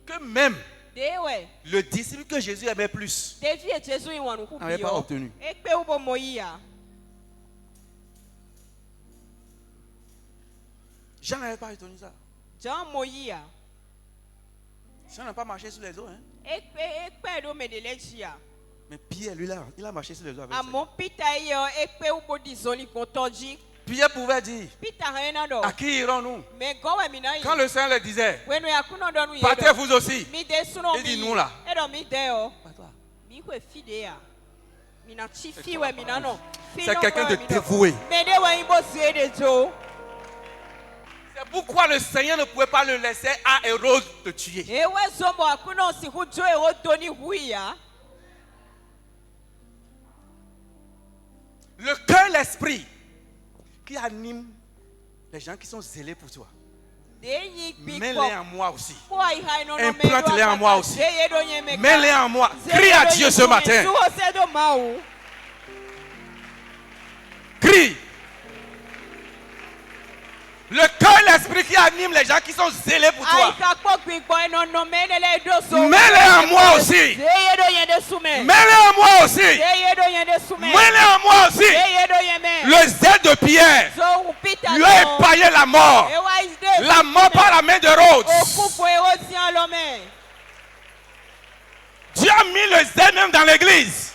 Que même le disciple que Jésus aimait plus n'avait pas obtenu. Jean n'avait pas obtenu ça. Jean n'a pas marché sur les eaux. Hein? Mais Pierre, lui, là, il a marché sur les eaux avec ça. Pierre pouvait dire, à qui irons-nous? Quand le Seigneur le disait, partez vous aussi. Il dit, nous là. Pas toi. C'est quelqu'un de dévoué. C'est pourquoi le Seigneur ne pouvait pas le laisser à Hérode de tuer. Le cœur, l'esprit qui anime les gens qui sont zélés pour toi. Mets-les en moi aussi. Implante-les en moi aussi. Mets-les en moi. Crie à Dieu ce matin. Crie. Le cœur et l'esprit qui anime les gens qui sont zélés pour toi. Mets-les en moi aussi. Mets-les en moi aussi. Mets-les en moi aussi. Le zèle de Pierre lui a épargné la mort. La mort par la main de Hérode. Dieu a mis le zèle même dans l'église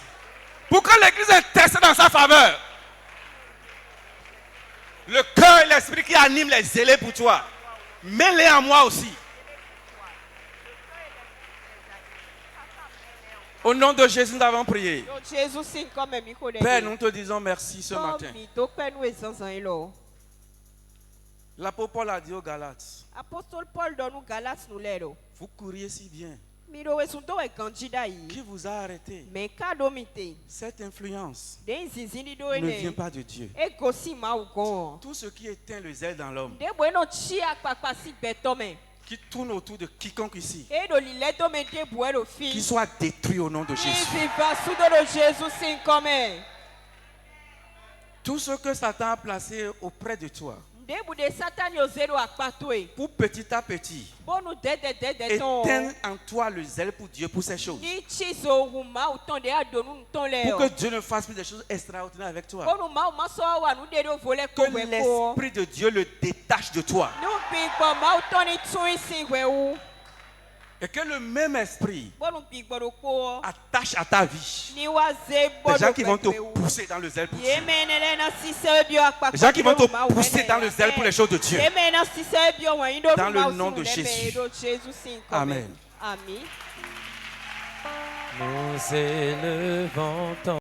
pour que l'église intercède dans sa faveur. Le cœur et l'esprit qui animent les zélés pour toi, mets-les en moi aussi. Au nom de Jésus, nous avons prié. Père, nous te disons merci ce matin. L'apôtre Paul a dit aux Galates, vous couriez si bien. Qui vous a arrêté? Cette influence ne vient pas de Dieu. Tout ce qui éteint le zèle dans l'homme, qui tourne autour de quiconque ici, qui soit détruit au nom de Jésus. Tout ce que Satan a placé auprès de toi, Ndebude Satan yo zero akpatoe. pour petit à petit, Bonu de ton. éteindre en toi le zèle pour Dieu, pour ces choses. Ni chizo huma uton de adonu ton le. Pour que Dieu ne fasse plus des choses extraordinaires avec toi. Bonu ma uma so wa nu de do vole ko Que we ko. l'Esprit de Dieu le détache de toi. Nu bigbo ma uton ni tun sin we u. Et que le même esprit Bonu bigbo do ko. attache à ta vie Ni wa ze des bodo. gens qui vont te pousser dans le zèle pour Dieu. Yemenele na sise bio akpatoe. Des gens qui vont te pousser dans le zèle pour les choses de Dieu. Yemenele na sise bio wa indo Dans le nom de Jésus. Amen. Amen. Nous élevons ton